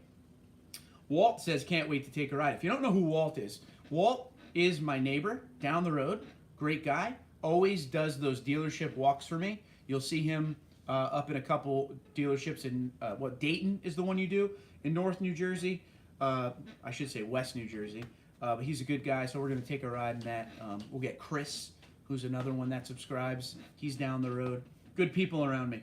Walt says, can't wait to take a ride. If you don't know who Walt is my neighbor down the road. Great guy. Always does those dealership walks for me. You'll see him up in a couple dealerships in, Dayton is the one you do, in North New Jersey. I should say West New Jersey. But he's a good guy, so we're going to take a ride in that. We'll get Chris, who's another one that subscribes. He's down the road. Good people around me.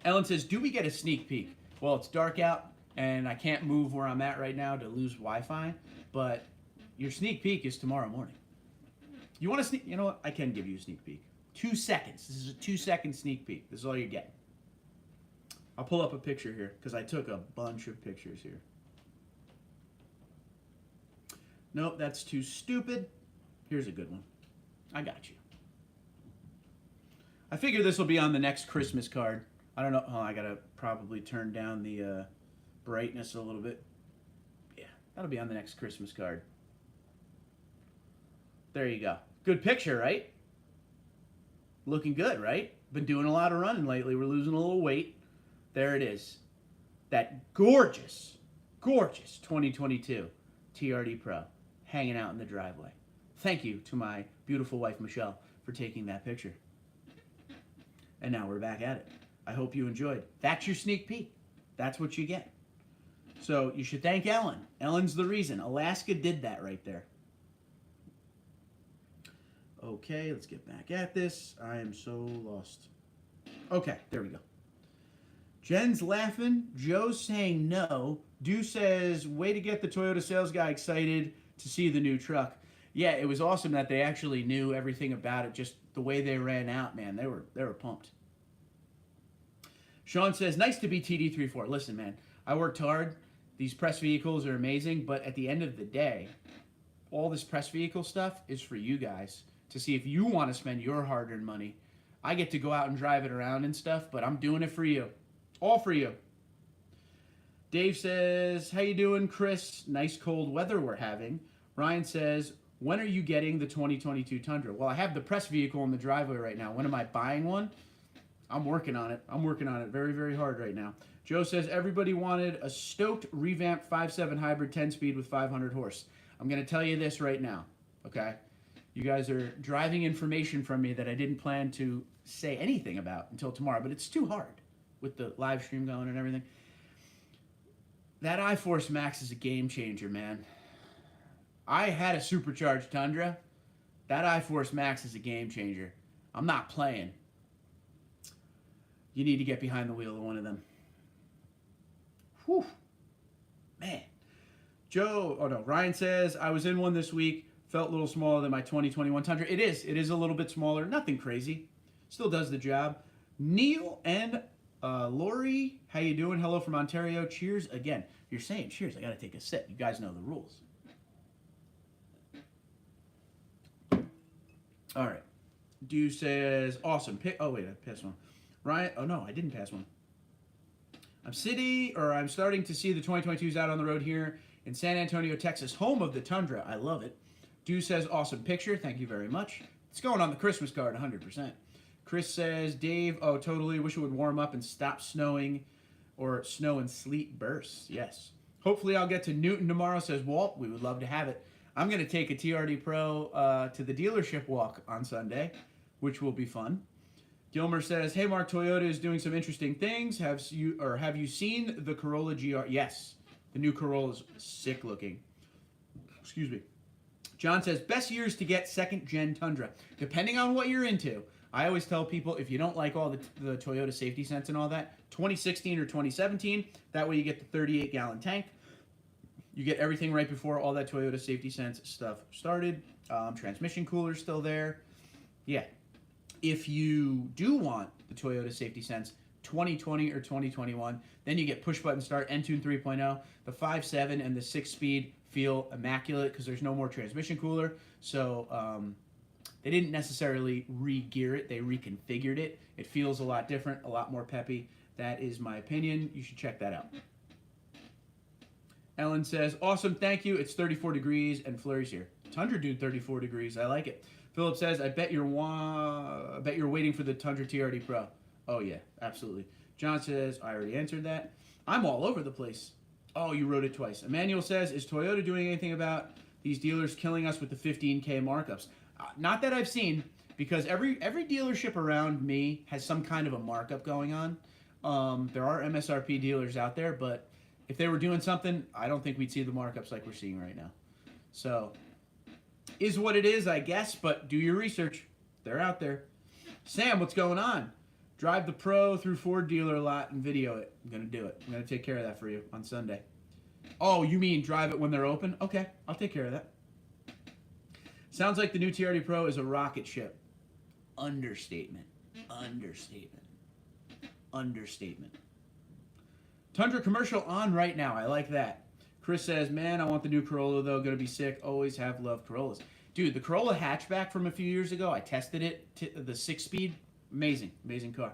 Ellen says, do we get a sneak peek? Well, it's dark out, and I can't move where I'm at right now to lose Wi-Fi, but your sneak peek is tomorrow morning. You want to sneak? You know what? I can give you a sneak peek. 2 seconds. This is a 2-second sneak peek. This is all you get. I'll pull up a picture here because I took a bunch of pictures here. Nope, that's too stupid. Here's a good one. I got you. I figure this will be on the next Christmas card. I don't know. Oh, I got to probably turn down the brightness a little bit. Yeah, that'll be on the next Christmas card. There you go. Good picture, right? Looking good, right? Been doing a lot of running lately. We're losing a little weight. There it is. That gorgeous, gorgeous 2022 TRD Pro hanging out in the driveway. Thank you to my beautiful wife, Michelle, for taking that picture. And now we're back at it. I hope you enjoyed. That's your sneak peek. That's what you get. So you should thank Ellen. Ellen's the reason. Alaska did that right there. Okay, let's get back at this. I am so lost. Okay, there we go. Jen's laughing. Joe's saying no. Dew says, way to get the Toyota sales guy excited to see the new truck. Yeah, it was awesome that they actually knew everything about it. Just the way they ran out, man. They were pumped. Sean says, nice to be TD34. Listen, man, I worked hard. These press vehicles are amazing, but at the end of the day, all this press vehicle stuff is for you guys to see if you want to spend your hard-earned money. I get to go out and drive it around and stuff, but I'm doing it for you. All for you. Dave says, how you doing, Chris? Nice cold weather we're having. Ryan says, when are you getting the 2022 Tundra? Well, I have the press vehicle in the driveway right now. When am I buying one? I'm working on it. I'm working on it very, very hard right now. Joe says, everybody wanted a stoked revamped 5.7 hybrid 10-speed with 500 horse. I'm going to tell you this right now, okay? You guys are driving information from me that I didn't plan to say anything about until tomorrow, but it's too hard with the live stream going and everything. That iForce Max is a game changer, man. I had a supercharged Tundra. That iForce Max is a game changer. I'm not playing. You need to get behind the wheel of one of them. Whew. Man. Ryan says, I was in one this week. Felt a little smaller than my 2021 Tundra. It is a little bit smaller. Nothing crazy. Still does the job. Neil and Lori, how you doing? Hello from Ontario. Cheers again. If you're saying cheers, I got to take a sip. You guys know the rules. All right. Dew says, awesome. Oh, wait, I passed one. Ryan, oh, no, I didn't pass one. I'm starting to see the 2022s out on the road here in San Antonio, Texas, home of the Tundra. I love it. Dew says, awesome picture. Thank you very much. It's going on the Christmas card, 100%. Chris says, Dave, oh, totally. Wish it would warm up and stop snowing or snow and sleet bursts. Yes. Hopefully I'll get to Newton tomorrow, says Walt. We would love to have it. I'm going to take a TRD Pro to the dealership walk on Sunday, which will be fun. Gilmer says, hey, Mark, Toyota is doing some interesting things. Have you seen the Corolla GR? Yes. The new Corolla is sick looking. Excuse me. John says, best years to get second-gen Tundra. Depending on what you're into. I always tell people, if you don't like all the Toyota safety sense and all that, 2016 or 2017, that way you get the 38-gallon tank. You get everything right before all that Toyota safety sense stuff started. Transmission cooler's still there. Yeah. If you do want the Toyota safety sense 2020 or 2021, then you get push-button start, Entune 3.0. The 5.7 and the 6-speed feel immaculate because there's no more transmission cooler. So they didn't necessarily re-gear it. They reconfigured it. It feels a lot different, a lot more peppy. That is my opinion. You should check that out. Ellen says, awesome, thank you. It's 34 degrees and flurries here. TundraDude 34 degrees. I like it. Philip says, I bet you're waiting for the Tundra TRD Pro. Oh, yeah, absolutely. John says, I already answered that. I'm all over the place. Oh, you wrote it twice. Emmanuel says, is Toyota doing anything about these dealers killing us with the 15K markups? Not that I've seen, because every dealership around me has some kind of a markup going on. There are MSRP dealers out there, but if they were doing something, I don't think we'd see the markups like we're seeing right now. So, is what it is, I guess, but do your research. They're out there. Sam, what's going on? Drive the Pro through Ford dealer lot and video it. I'm going to do it. I'm going to take care of that for you on Sunday. Oh, you mean drive it when they're open? Okay, I'll take care of that. Sounds like the new TRD Pro is a rocket ship. Understatement. Understatement. Understatement. Tundra commercial on right now. I like that. Chris says, man, I want the new Corolla, though. Going to be sick. Always have loved Corollas. Dude, the Corolla hatchback from a few years ago, I tested it. The 6-speed. Amazing. Amazing car.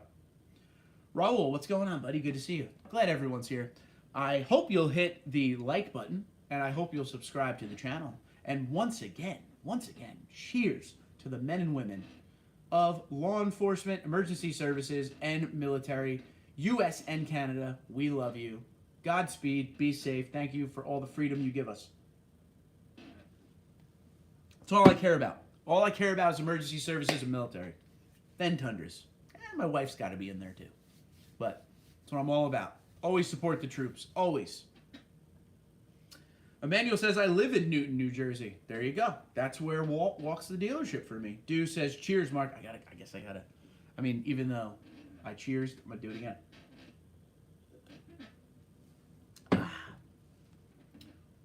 Raul, what's going on, buddy? Good to see you. Glad everyone's here. I hope you'll hit the like button, and I hope you'll subscribe to the channel. And once again, cheers to the men and women of law enforcement, emergency services, and military, U.S. and Canada. We love you. Godspeed. Be safe. Thank you for all the freedom you give us. That's all I care about. All I care about is emergency services and military. Then Tundras. And my wife's got to be in there too. But that's what I'm all about. Always support the troops. Always. Emmanuel says, I live in Newton, New Jersey. There you go. That's where Walt walks the dealership for me. Dew says, cheers, Mark. I guess I gotta. I mean, even though I cheersed, I'm going to do it again.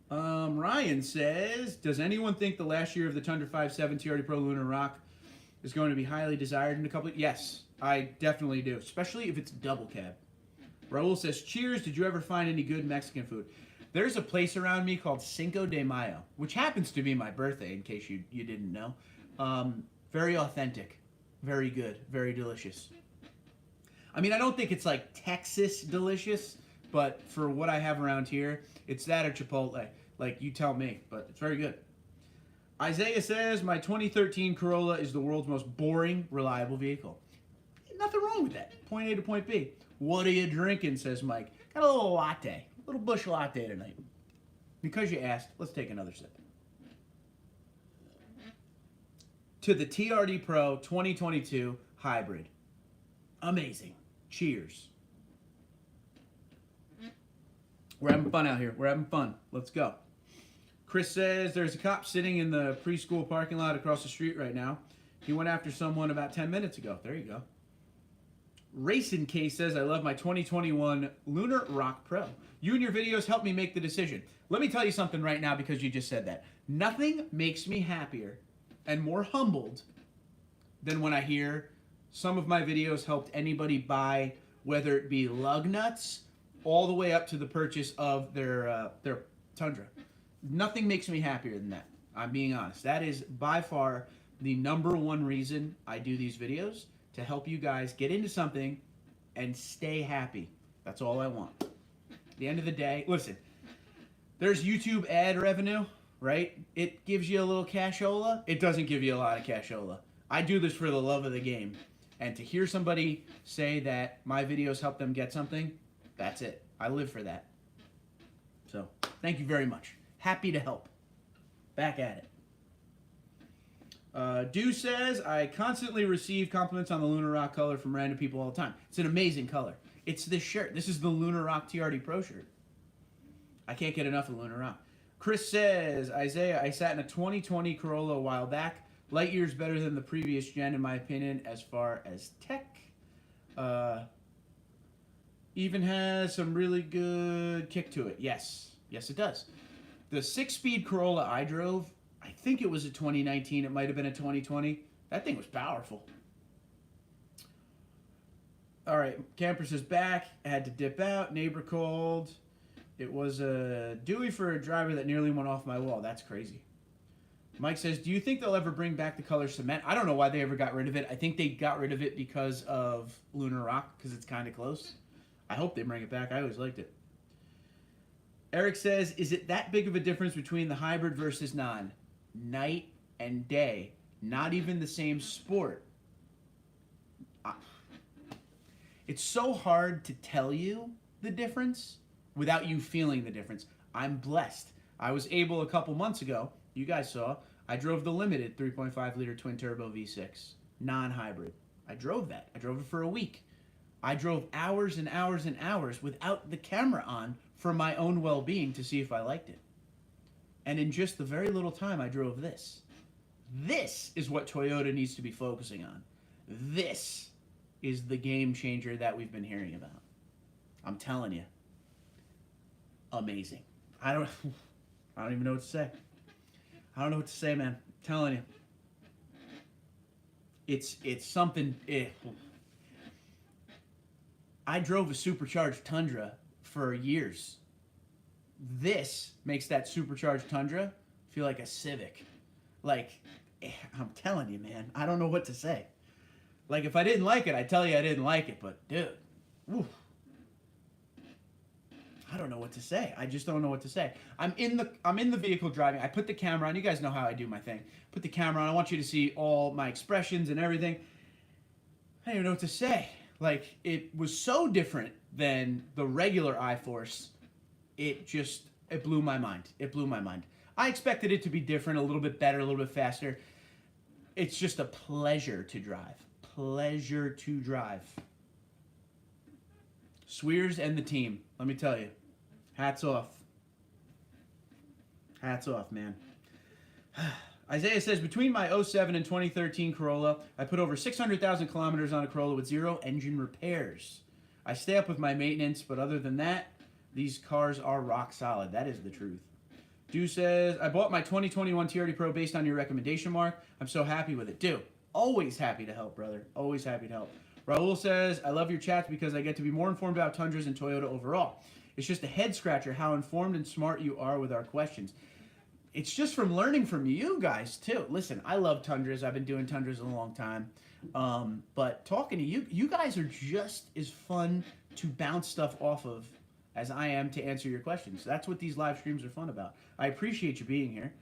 Ryan says, does anyone think the last year of the Tundra 5.7 TRD Pro Lunar Rock is going to be highly desired in a couple of... Yes, I definitely do, especially if it's double cab. Raul says, cheers, did you ever find any good Mexican food? There's a place around me called Cinco de Mayo, which happens to be my birthday, in case you didn't know. Very authentic, very good, very delicious. I mean, I don't think it's like Texas delicious, but for what I have around here, it's that or Chipotle. Like, you tell me, but it's very good. Isaiah says, my 2013 Corolla is the world's most boring, reliable vehicle. Nothing wrong with that. Point A to point B. What are you drinking, says Mike. Got a little latte. A little bush latte tonight. Because you asked, let's take another sip. To the TRD Pro 2022 Hybrid. Amazing. Cheers. We're having fun out here. We're having fun. Let's go. Chris says there's a cop sitting in the preschool parking lot across the street right now. He went after someone about 10 minutes ago. There you go. Racing Case says, I love my 2021 Lunar Rock Pro. You and your videos help me make the decision. Let me tell you something right now because you just said that. Nothing makes me happier and more humbled than when I hear some of my videos helped anybody buy whether it be lug nuts, all the way up to the purchase of their Tundra. Nothing makes me happier than that. I'm being honest. That is by far the #1 reason I do these videos, to help you guys get into something and stay happy. That's all I want. At the end of the day, listen, there's YouTube ad revenue, right? It gives you a little cashola. It doesn't give you a lot of cashola. I do this for the love of the game. And to hear somebody say that my videos help them get something, that's it. I live for that. So, thank you very much. Happy to help. Back at it. Do says, I constantly receive compliments on the Lunar Rock color from random people all the time. It's an amazing color. It's this shirt. This is the Lunar Rock TRD Pro shirt. I can't get enough of Lunar Rock. Chris says, Isaiah, I sat in a 2020 Corolla a while back. Light years better than the previous gen, in my opinion, as far as tech. Even has some really good kick to it. Yes. Yes, it does. The 6-speed Corolla I drove, I think it was a 2019. It might have been a 2020. That thing was powerful. All right, Camper says back. I had to dip out. Neighbor called. It was a Dewey for a driver that nearly went off my wall. That's crazy. Mike says, do you think they'll ever bring back the color cement? I don't know why they ever got rid of it. I think they got rid of it because of Lunar Rock, because it's kind of close. I hope they bring it back. I always liked it. Eric says, is it that big of a difference between the hybrid versus non? Night and day. Not even the same sport. It's so hard to tell you the difference without you feeling the difference. I'm blessed. I was able a couple months ago, you guys saw, I drove the limited 3.5 liter twin turbo V6, non-hybrid. I drove that. I drove it for a week. I drove hours and hours and hours without the camera on for my own well-being to see if I liked it. And in just the very little time I drove this. This is what Toyota needs to be focusing on. This is the game changer that we've been hearing about. I'm telling you. Amazing. I don't even know what to say. I don't know what to say, man. I'm telling you. It's something. I drove a supercharged Tundra for years. This makes that supercharged Tundra feel like a Civic. Like, I'm telling you, man. I don't know what to say. Like, if I didn't like it, I'd tell you I didn't like it. But, dude, woof. I don't know what to say. I just don't know what to say. I'm in the vehicle driving. I put the camera on. You guys know how I do my thing. Put the camera on. I want you to see all my expressions and everything. I don't even know what to say. Like, it was so different than the regular iForce. It blew my mind. It blew my mind. I expected it to be different, a little bit better, a little bit faster. It's just a pleasure to drive. Pleasure to drive. Swears and the team, let me tell you. Hats off. Hats off, man. Isaiah says, between my 07 and 2013 Corolla, I put over 600,000 kilometers on a Corolla with 0 engine repairs. I stay up with my maintenance, but other than that, these cars are rock solid. That is the truth. Du says, I bought my 2021 TRD Pro based on your recommendation, Mark. I'm so happy with it. Du, always happy to help, brother. Always happy to help. Raul says, I love your chats because I get to be more informed about Tundras and Toyota overall. It's just a head scratcher how informed and smart you are with our questions. It's just from learning from you guys, too. Listen, I love Tundras. I've been doing Tundras a long time. But talking to you, you guys are just as fun to bounce stuff off of as I am to answer your questions. That's what these live streams are fun about. I appreciate you being here.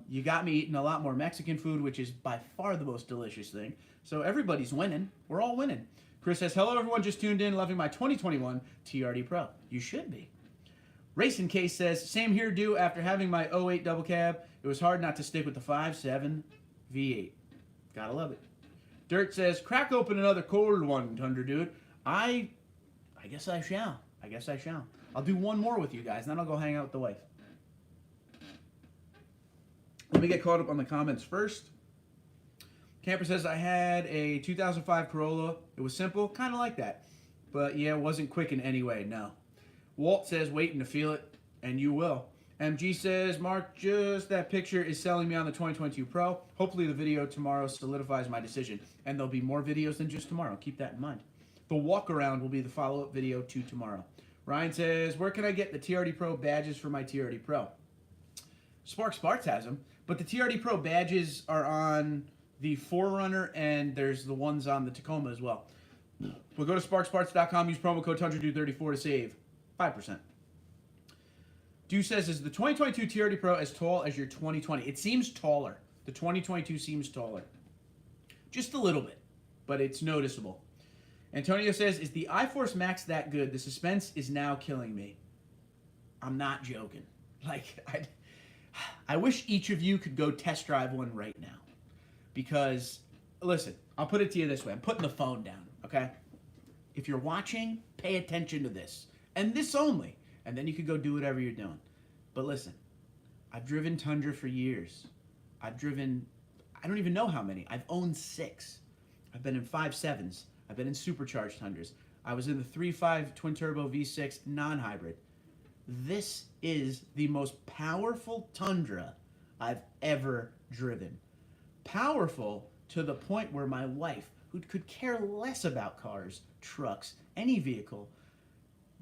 You got me eating a lot more Mexican food, which is by far the most delicious thing. So everybody's winning. We're all winning. Chris says, hello, everyone. Just tuned in. Loving my 2021 TRD Pro. You should be. Racing Case says, same here, Du. After having my 08 double cab, it was hard not to stick with the 5.7 V8. Gotta love it. Dirt says, crack open another cold one, TundraDude. I guess I shall. I guess I shall. I'll do one more with you guys, and then I'll go hang out with the wife. Let me get caught up on the comments first. Camper says, I had a 2005 Corolla. It was simple, kind of like that. But yeah, it wasn't quick in any way, no. Walt says, waiting to feel it, and you will. MG says, Mark, just that picture is selling me on the 2022 Pro. Hopefully the video tomorrow solidifies my decision. And there'll be more videos than just tomorrow. Keep that in mind. The walk around will be the follow-up video to tomorrow. Ryan says, where can I get the TRD Pro badges for my TRD Pro? Sparks has them, but the TRD Pro badges are on the 4Runner, and there's the ones on the Tacoma as well. We'll go to sparksparts.com, use promo code TundraDude34 to save 5%. Dew says, is the 2022 TRD Pro as tall as your 2020? It seems taller. The 2022 seems taller. Just a little bit, but it's noticeable. Antonio says, is the iForce Max that good? The suspense is now killing me. I'm not joking. Like, I wish each of you could go test drive one right now. Because, listen, I'll put it to you this way. I'm putting the phone down, okay? If you're watching, pay attention to this. And this only. And then you can go do whatever you're doing. But listen, I've driven Tundra for years. I've driven, I don't even know how many. I've owned 6. I've been in 5.7s. I've been in Supercharged Tundras. I was in the 3.5 twin-turbo V6 non-hybrid. This is the most powerful Tundra I've ever driven. Powerful to the point where my wife, who could care less about cars, trucks, any vehicle,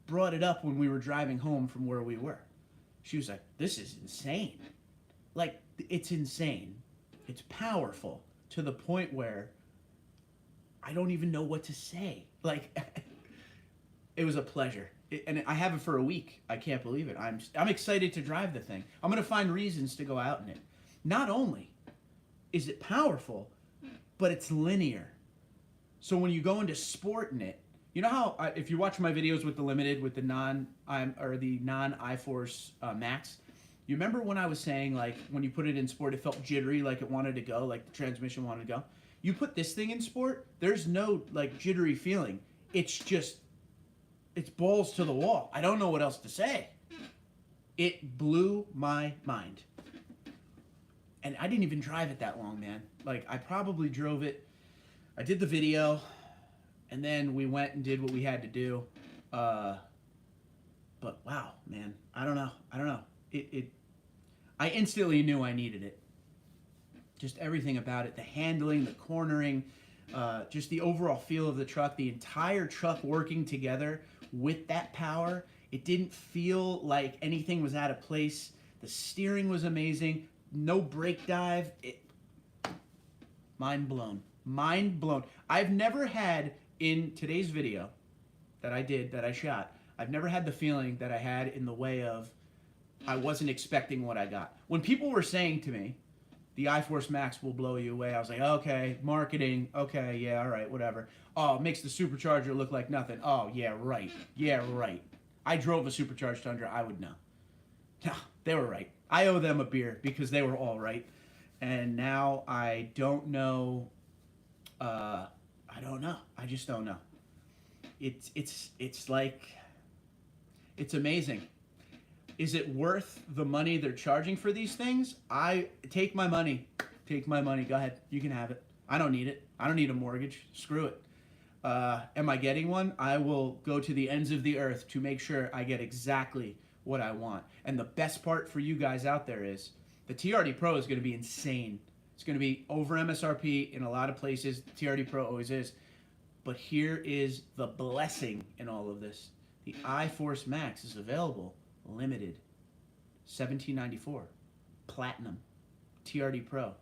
brought it up when we were driving home from where we were. She was like, this is insane. Like, it's insane. It's powerful to the point where I don't even know what to say. Like, it was a pleasure. And I have it for a week. I can't believe it. I'm excited to drive the thing. I'm going to find reasons to go out in it. Not only is it powerful, but it's linear. So when you go into sport in it, you know how if you watch my videos with the limited, with the non-iForce Max, you remember when I was saying, like, when you put it in sport, it felt jittery, like it wanted to go, like the transmission wanted to go. You put this thing in sport, there's no, like, jittery feeling. It's just, it's balls to the wall. I don't know what else to say. It blew my mind. And I didn't even drive it that long, man. Like, I probably drove it. I did the video, and then we went and did what we had to do. But wow, man, I don't know. I instantly knew I needed it. Just everything about it, the handling, the cornering, just the overall feel of the truck, the entire truck working together with that power. It didn't feel like anything was out of place. The steering was amazing. No brake dive. Mind blown. Mind blown. I've never had, in today's video that I shot, I've never had the feeling that I had in the way of I wasn't expecting what I got. When people were saying to me, the iForce Max will blow you away, I was like, okay, marketing, okay, yeah, all right, whatever. Oh, it makes the Supercharger look like nothing. Oh, yeah, right. Yeah, right. I drove a Supercharged Tundra, I would know. No, they were right. I owe them a beer because they were all right. And now I don't know. I don't know. I just don't know. It's like, it's amazing. Is it worth the money they're charging for these things? Take my money. Take my money. Go ahead. You can have it. I don't need it. I don't need a mortgage. Screw it. Am I getting one? I will go to the ends of the earth to make sure I get exactly what I want. And the best part for you guys out there is the TRD Pro is going to be insane. It's going to be over MSRP in a lot of places. The TRD Pro always is. But here is the blessing in all of this. The iForce Max is available. Limited, $17.94, Platinum, TRD Pro,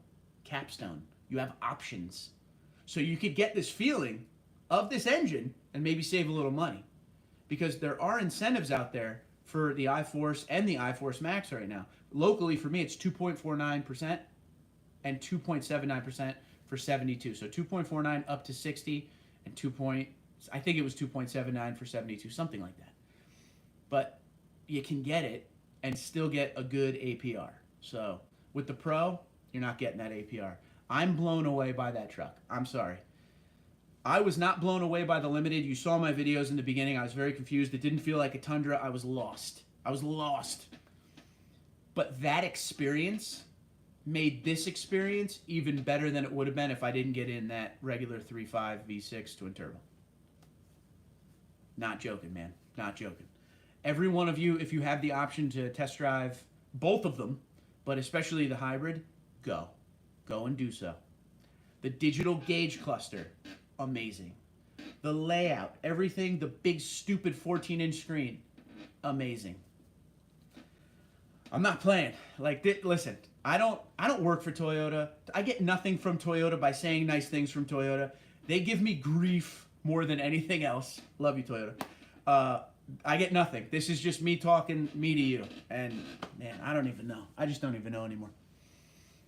Capstone. You have options. So you could get this feeling of this engine and maybe save a little money. Because there are incentives out there for the iForce and the iForce Max right now. Locally, for me, it's 2.49% and 2.79% for 72. So 2.49 up to 60 and I think it was 2.79 for 72, something like that. But you can get it and still get a good APR. So with the Pro, you're not getting that APR. I'm blown away by that truck. I'm sorry. I was not blown away by the Limited. You saw my videos in the beginning. I was very confused. It didn't feel like a Tundra. I was lost. I was lost. But that experience made this experience even better than it would have been if I didn't get in that regular 3.5 V6 twin turbo. Not joking, man. Not joking. Every one of you, if you have the option to test drive both of them, but especially the hybrid, go. Go and do so. The digital gauge cluster, amazing. the layout, everything, the big stupid 14-inch screen, amazing. I'm not playing. Like, listen, I don't work for Toyota. I get nothing from Toyota by saying nice things from Toyota. They give me grief more than anything else. Love you, Toyota. I get nothing. This is just me talking me to you. And man, I don't even know. I just don't even know anymore.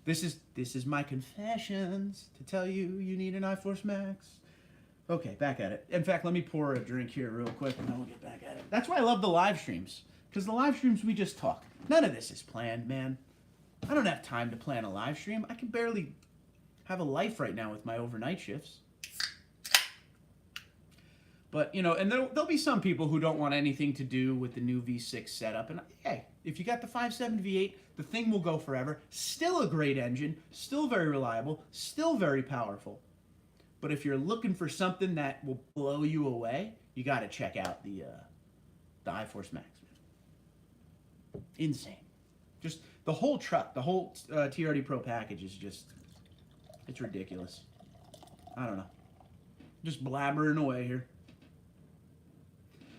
This is my confessions to tell you need an iForce Max. Okay, back at it. In fact, let me pour a drink here real quick and then we'll get back at it. That's why I love the live streams. Because the live streams, we just talk. None of this is planned, man. I don't have time to plan a live stream. I can barely have a life right now with my overnight shifts. But, you know, and there'll be some people who don't want anything to do with the new V6 setup. And, hey, if you got the 5.7 V8, the thing will go forever. Still a great engine. Still very reliable. Still very powerful. But if you're looking for something that will blow you away, you got to check out the iForce Max. Insane. Just the whole truck, the whole TRD Pro package is just, it's ridiculous. I don't know. Just blabbering away here.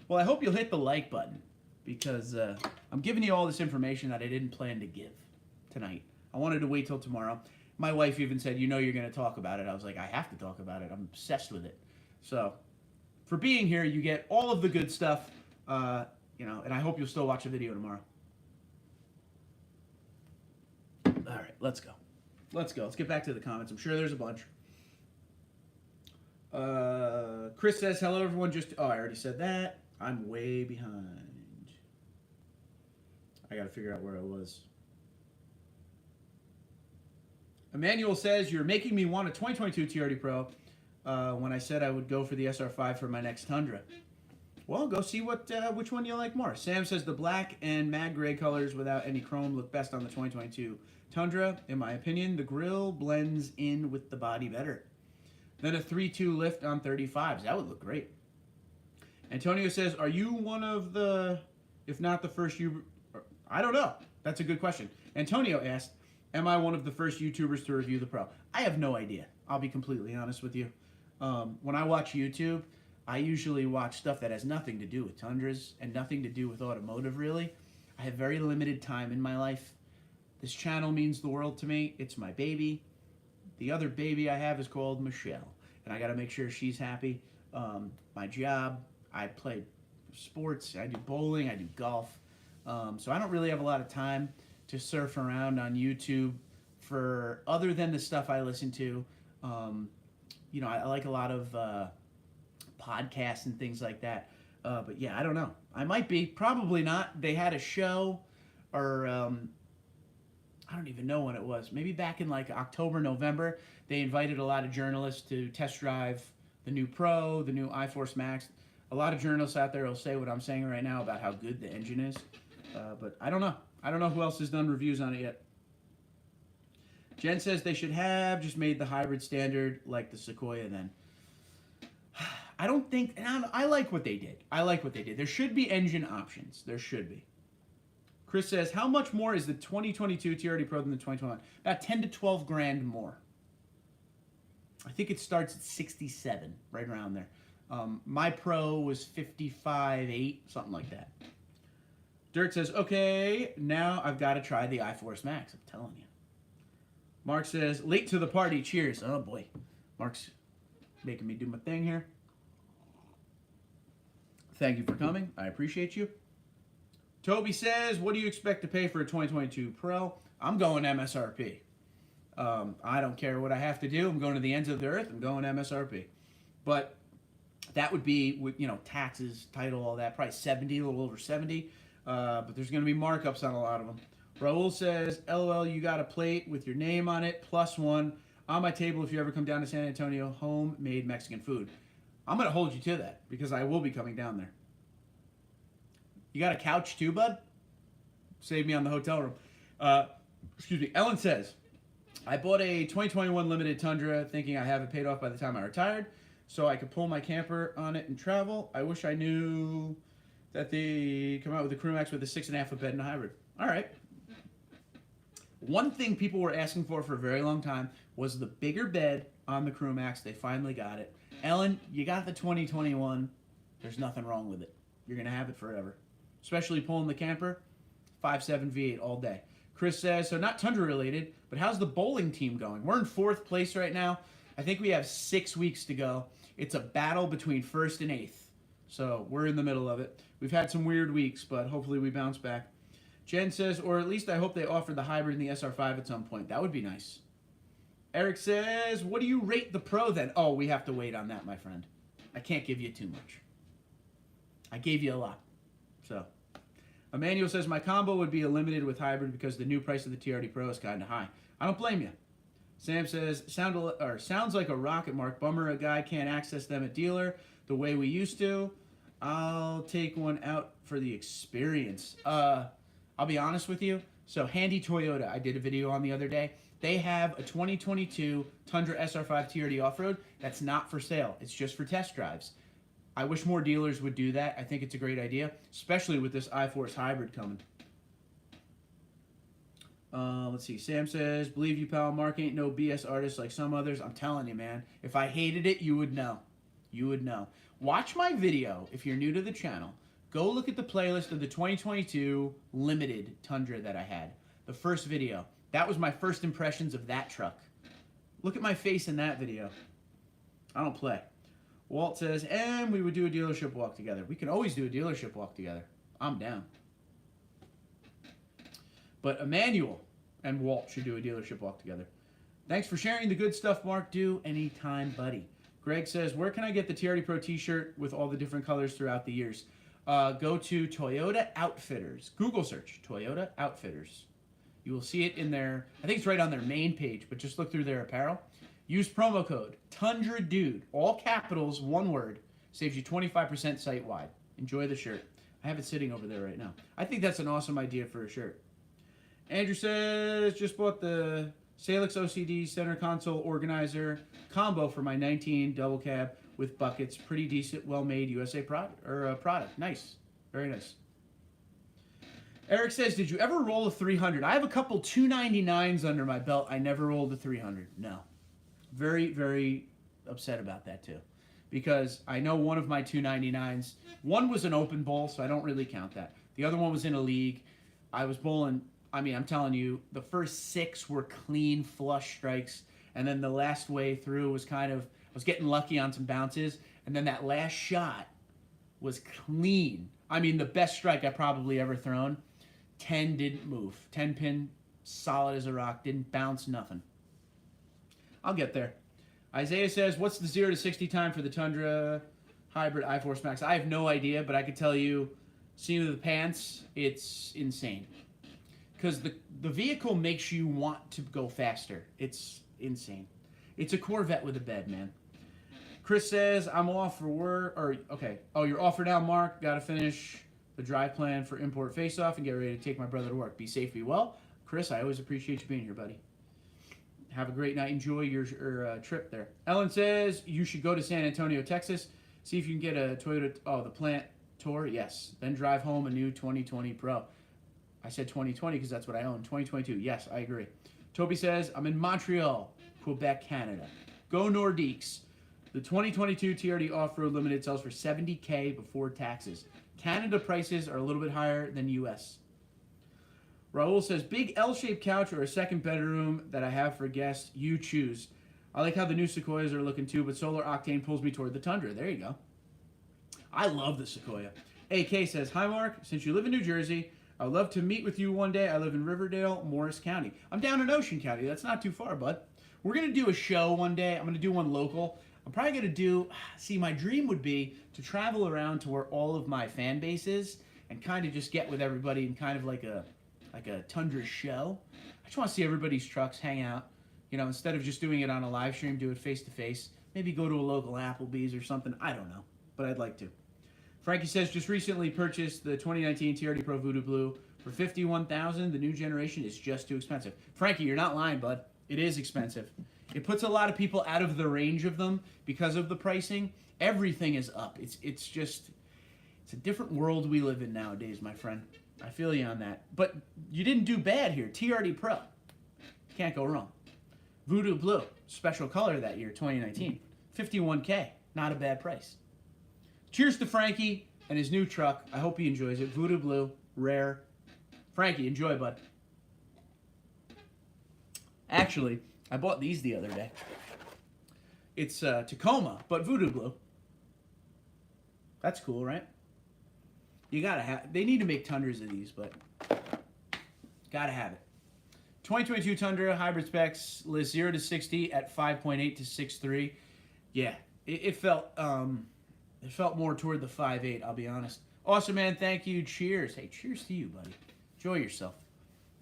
Well, I hope you'll hit the like button because I'm giving you all this information that I didn't plan to give tonight. I wanted to wait till tomorrow. My wife even said, you know you're going to talk about it. I was like, I have to talk about it. I'm obsessed with it. So for being here, you get all of the good stuff, you know, and I hope you'll still watch the video tomorrow. All right, let's go. Let's go. Let's get back to the comments. I'm sure there's a bunch. Chris says, hello, everyone. Oh, I already said that. I'm way behind. I got to figure out where I was. Emmanuel says, you're making me want a 2022 TRD Pro when I said I would go for the SR5 for my next Tundra. Well, go see which one you like more. Sam says the black and matte gray colors without any chrome look best on the 2022 Tundra. In my opinion, the grille blends in with the body better. Then a 3.2 lift on 35s. That would look great. Antonio says, are you one of the, if not the first, I don't know. That's a good question. Antonio asked, am I one of the first YouTubers to review the Pro? I have no idea. I'll be completely honest with you. When I watch YouTube, I usually watch stuff that has nothing to do with Tundras and nothing to do with automotive, really. I have very limited time in my life. This channel means the world to me. It's my baby. The other baby I have is called Michelle, and I got to make sure she's happy. My job, I play sports. I do bowling. I do golf. So I don't really have a lot of time to surf around on YouTube for other than the stuff I listen to. You know, I like a lot of podcasts and things like that. But yeah, I don't know. I might be. Probably not. They had a show, or I don't even know when it was. Maybe back in like October, November. They invited a lot of journalists to test drive the new Pro, the new iForce Max. A lot of journalists out there will say what I'm saying right now about how good the engine is. But I don't know. I don't know who else has done reviews on it yet. Jen says they should have just made the hybrid standard like the Sequoia then. I don't think, and I like what they did. I like what they did. There should be engine options. There should be. Chris says, how much more is the 2022 TRD Pro than the 2021? About 10 to 12 grand more. I think it starts at 67, right around there. My Pro was 55.8, something like that. Dirt says, okay, now I've got to try the iForce Max. I'm telling you. Mark says, late to the party. Cheers. Oh, boy. Mark's making me do my thing here. Thank you for coming. I appreciate you. Toby says, what do you expect to pay for a 2022 Pro? I'm going MSRP. I don't care what I have to do. I'm going to the ends of the earth. I'm going MSRP. But that would be with, you know, taxes, title, all that. Probably 70, a little over 70. But there's going to be markups on a lot of them. Raul says, LOL, you got a plate with your name on it, +1 on my table if you ever come down to San Antonio, homemade Mexican food. I'm going to hold you to that because I will be coming down there. You got a couch too, bud? Save me on the hotel room. Excuse me. Ellen says, I bought a 2021 limited Tundra thinking I have it paid off by the time I retired so I could pull my camper on it and travel. I wish I knew that they come out with a Crew Max with a 6.5-foot bed and a hybrid. All right. One thing people were asking for a very long time was the bigger bed on the Crew Max. They finally got it. Ellen, you got the 2021. There's nothing wrong with it. You're going to have it forever. Especially pulling the camper. 5.7 V8 all day. Chris says, so not Tundra related, but how's the bowling team going? We're in 4th place right now. I think we have 6 weeks to go. It's a battle between 1st and 8th. So we're in the middle of it. We've had some weird weeks, but hopefully we bounce back. Jen says, or at least I hope they offer the hybrid in the SR5 at some point. That would be nice. Eric says, what do you rate the Pro then? Oh, we have to wait on that, my friend. I can't give you too much. I gave you a lot. So, Emmanuel says, my combo would be a limited with hybrid because the new price of the TRD Pro is kind of high. I don't blame you. Sam says, sounds like a rocket, Mark. Bummer a guy can't access them at dealer the way we used to. I'll take one out for the experience. I'll be honest with you. So Handy Toyota, I did a video on the other day. They have a 2022 Tundra SR5 TRD off-road that's not for sale. It's just for test drives. I wish more dealers would do that. I think it's a great idea, especially with this iForce hybrid coming. Let's see. Sam says, believe you, pal. Mark ain't no BS artist like some others. I'm telling you, man. If I hated it, you would know. You would know. Watch my video if you're new to the channel. Go look at the playlist of the 2022 Limited Tundra that I had. The first video. That was my first impressions of that truck. Look at my face in that video. I don't play. Walt says, and we would do a dealership walk together. We can always do a dealership walk together. I'm down. But Emmanuel and Walt should do a dealership walk together. Thanks for sharing the good stuff, Mark. Do anytime, buddy. Greg says, where can I get the TRD Pro t-shirt with all the different colors throughout the years? Go to Toyota Outfitters. Google search Toyota Outfitters. You will see it in their, I think it's right on their main page, but just look through their apparel. Use promo code TundraDude, all capitals, one word. Saves you 25% site-wide. Enjoy the shirt. I have it sitting over there right now. I think that's an awesome idea for a shirt. Andrew says, just bought the Salix OCD center console organizer combo for my 19 double cab with buckets. Pretty decent, well-made USA product. Nice. Very nice. Eric says, did you ever roll a 300? I have a couple 299s under my belt. I never rolled a 300. No. Very, very upset about that, too. Because I know one of my 299s, one was an open bowl, so I don't really count that. The other one was in a league. I was bowling, I mean, I'm telling you, the first 6 were clean flush strikes. And then the last way through was kind of, I was getting lucky on some bounces. And then that last shot was clean. I mean, the best strike I probably ever thrown. 10 didn't move. 10 pin, solid as a rock, didn't bounce, nothing. I'll get there. Isaiah says, what's the 0 to 60 time for the Tundra Hybrid iForce Max? I have no idea, but I could tell you, seeing the pants, it's insane. Because the vehicle makes you want to go faster. It's insane. It's a Corvette with a bed, man. Chris says, I'm off for work. Okay. Oh, you're off for now, Mark. Got to finish the drive plan for import face-off and get ready to take my brother to work. Be safe, be well. Chris, I always appreciate you being here, buddy. Have a great night. Enjoy your trip there. Ellen says, you should go to San Antonio, Texas. See if you can get a Toyota, the plant tour. Yes. Then drive home a new 2020 Pro. I said 2020 because that's what I own. 2022. Yes, I agree. Toby says, I'm in Montreal, Quebec, Canada. Go Nordiques. The 2022 TRD Off-Road Limited sells for $70K before taxes. Canada prices are a little bit higher than US. Raul says, big L-shaped couch or a second bedroom that I have for guests, you choose. I like how the new Sequoias are looking too, but Solar Octane pulls me toward the Tundra. There you go. I love the Sequoia. AK says, hi Mark, since you live in New Jersey, I would love to meet with you one day. I live in Riverdale, Morris County. I'm down in Ocean County. That's not too far, bud. We're going to do a show one day. I'm going to do one local. I'm probably going to do, my dream would be to travel around to where all of my fan base is and kind of just get with everybody in kind of like a Tundra show. I just want to see everybody's trucks, hang out. You know, instead of just doing it on a live stream, do it face-to-face. Maybe go to a local Applebee's or something. I don't know, but I'd like to. Frankie says, just recently purchased the 2019 TRD Pro Voodoo Blue for $51,000. The new generation is just too expensive. Frankie, you're not lying, bud. It is expensive. It puts a lot of people out of the range of them because of the pricing. Everything is up. It's a different world we live in nowadays, my friend. I feel you on that. But you didn't do bad here. TRD Pro. Can't go wrong. Voodoo Blue, special color that year, 2019. $51K, not a bad price. Cheers to Frankie and his new truck. I hope he enjoys it. Voodoo Blue, rare. Frankie, enjoy, bud. Actually, I bought these the other day. It's Tacoma, but Voodoo Blue. That's cool, right? You gotta have. They need to make Tundras of these, but gotta have it. 2022 Tundra hybrid specs list 0 to 60 at 5.8 to 6.3. Yeah, it felt more toward the 5.8. I'll be honest. Awesome, man. Thank you. Cheers. Hey, cheers to you, buddy. Enjoy yourself.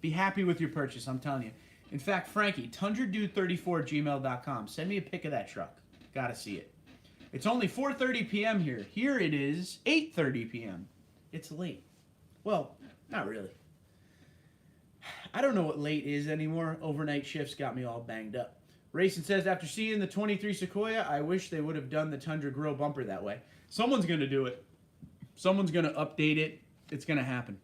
Be happy with your purchase. I'm telling you. In fact, Frankie, TundraDude34@gmail.com. Send me a pic of that truck. Gotta see it. It's only 4:30 p.m. here. Here it is 8:30 p.m. It's late. Well, not really. I don't know what late is anymore. Overnight shifts got me all banged up. Racing says, after seeing the 23 Sequoia, I wish they would have done the Tundra grill bumper that way. Someone's going to do it. Someone's going to update it. It's going to happen.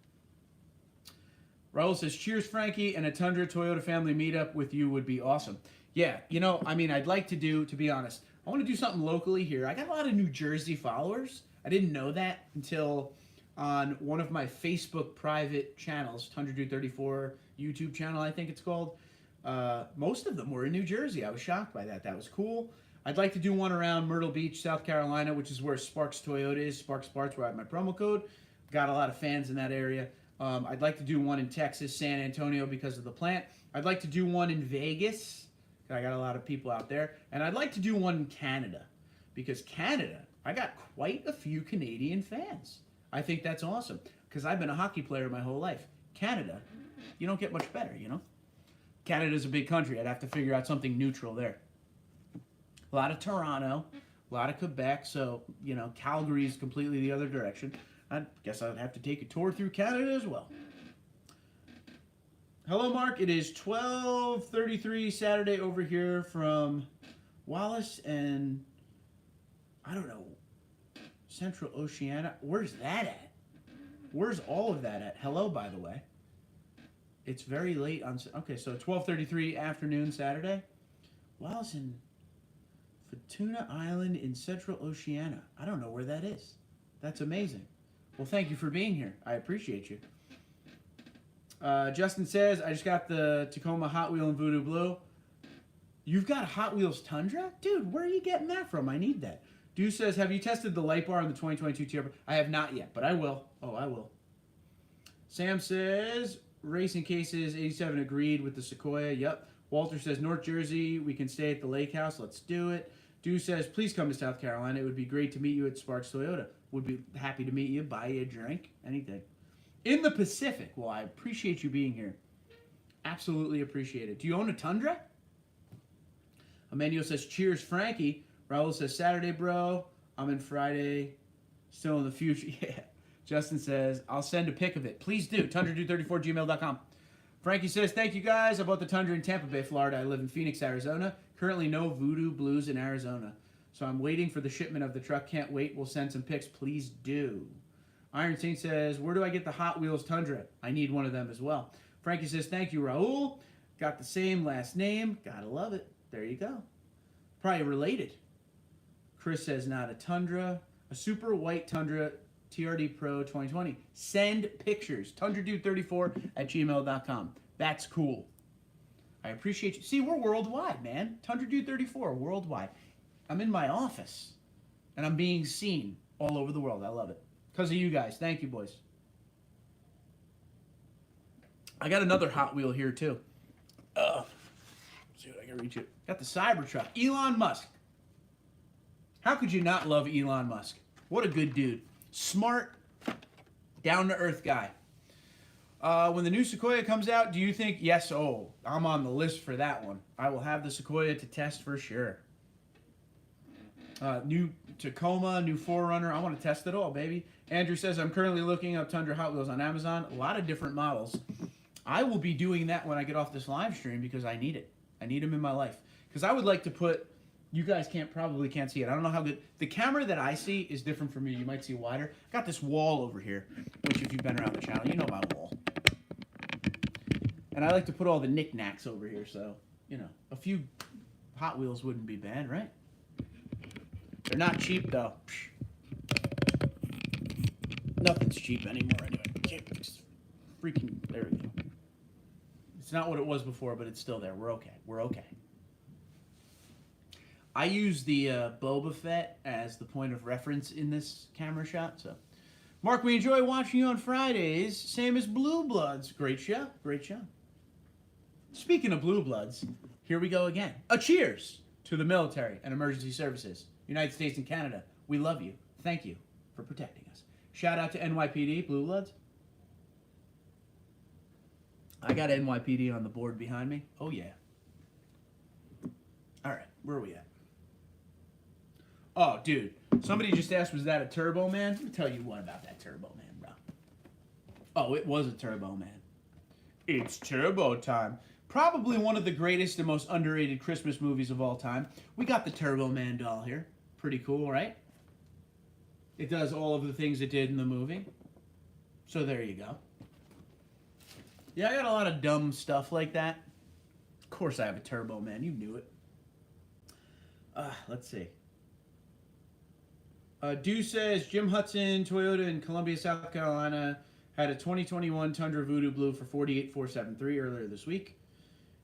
Raul says, cheers, Frankie, and a Tundra Toyota family meetup with you would be awesome. Yeah, you know, I mean, I'd like to do, to be honest, I want to do something locally here. I got a lot of New Jersey followers. I didn't know that until on one of my Facebook private channels, TundraDude34 YouTube channel, I think it's called. Most of them were in New Jersey. I was shocked by that. That was cool. I'd like to do one around Myrtle Beach, South Carolina, which is where Sparks Toyota is. Sparks Parts, where I have my promo code. Got a lot of fans in that area. I'd like to do one in Texas, San Antonio, because of the plant. I'd like to do one in Vegas. I got a lot of people out there. And I'd like to do one in Canada, because Canada, I got quite a few Canadian fans. I think that's awesome, because I've been a hockey player my whole life. Canada, you don't get much better, you know? Canada's a big country. I'd have to figure out something neutral there. A lot of Toronto, a lot of Quebec, so, you know, Calgary's completely the other direction. I guess I'd have to take a tour through Canada as well. Hello, Mark. It is 12:33 Saturday over here from Wallace and, I don't know, Central Oceania. Where's that at? Where's all of that at? Hello, by the way. It's very late on... Okay, so 12:33 afternoon Saturday. Wallace and Futuna Island in Central Oceania. I don't know where that is. That's amazing. Well, thank you for being here. I appreciate you. Justin says, I just got the Tacoma Hot Wheel in Voodoo Blue. You've got Hot Wheels Tundra? Dude, where are you getting that from? I need that. Dew says, have you tested the light bar on the 2022 TRD Pro? I have not yet, but I will. Oh, I will. Sam says, Racing Cases 87 agreed with the Sequoia. Yep. Walter says, North Jersey, we can stay at the lake house. Let's do it. Dew says, please come to South Carolina. It would be great to meet you at Sparks Toyota. Would be happy to meet you, buy you a drink, anything. In the Pacific. Well, I appreciate you being here. Absolutely appreciate it. Do you own a Tundra? Emmanuel says, cheers, Frankie. Raul says, Saturday, bro. I'm in Friday. Still in the future. Yeah. Justin says, I'll send a pic of it. Please do. TundraDude34@gmail.com. Frankie says, thank you, guys. I bought the Tundra in Tampa Bay, Florida. I live in Phoenix, Arizona. Currently no Voodoo Blues in Arizona. So I'm waiting for the shipment of the truck. Can't wait. We'll send some pics. Please do. Iron Saint says, where do I get the Hot Wheels Tundra? I need one of them as well. Frankie says, thank you, Raul. Got the same last name. Gotta love it. There you go. Probably related. Chris says, not a Tundra. A super white Tundra TRD Pro 2020. Send pictures. TundraDude34@gmail.com. That's cool. I appreciate you. See, we're worldwide, man. TundraDude34, worldwide. I'm in my office, and I'm being seen all over the world. I love it. Because of you guys. Thank you, boys. I got another Hot Wheel here, too. Let's see what I can reach it. Got the Cybertruck. Elon Musk. How could you not love Elon Musk? What a good dude. Smart, down-to-earth guy. When the new Sequoia comes out, do you think... Yes, oh, I'm on the list for that one. I will have the Sequoia to test for sure. New Tacoma, new 4Runner. I want to test it all, baby. Andrew says, I'm currently looking up Tundra Hot Wheels on Amazon. A lot of different models. I will be doing that when I get off this live stream because I need it. I need them in my life. Because I would like to put... You guys probably can't see it. I don't know how good... The camera that I see is different from you. You might see wider. I got this wall over here, which if you've been around the channel, you know my wall. And I like to put all the knick-knacks over here, so you know, a few Hot Wheels wouldn't be bad, right? They're not cheap, though. Nothing's cheap anymore, anyway. Freaking, there we go. It's not what it was before, but it's still there. We're okay. We're okay. I use the Boba Fett as the point of reference in this camera shot, so. Mark, we enjoy watching you on Fridays, same as Blue Bloods. Great show, great show. Speaking of Blue Bloods, here we go again. A cheers to the military and emergency services, United States and Canada. We love you. Thank you for protecting us. Shout out to NYPD, Blue Bloods. I got NYPD on the board behind me. Oh, yeah. All right, where are we at? Oh, dude. Somebody just asked, was that a Turbo Man? Let me tell you what about that Turbo Man, bro. Oh, it was a Turbo Man. It's Turbo time. Probably one of the greatest and most underrated Christmas movies of all time. We got the Turbo Man doll here. Pretty cool, right? It does all of the things it did in the movie. So there you go. Yeah, I got a lot of dumb stuff like that. Of course I have a Turbo Man. You knew it. Let's see. Dew says, Jim Hudson, Toyota in Columbia, South Carolina, had a 2021 Tundra Voodoo Blue for $48,473 earlier this week.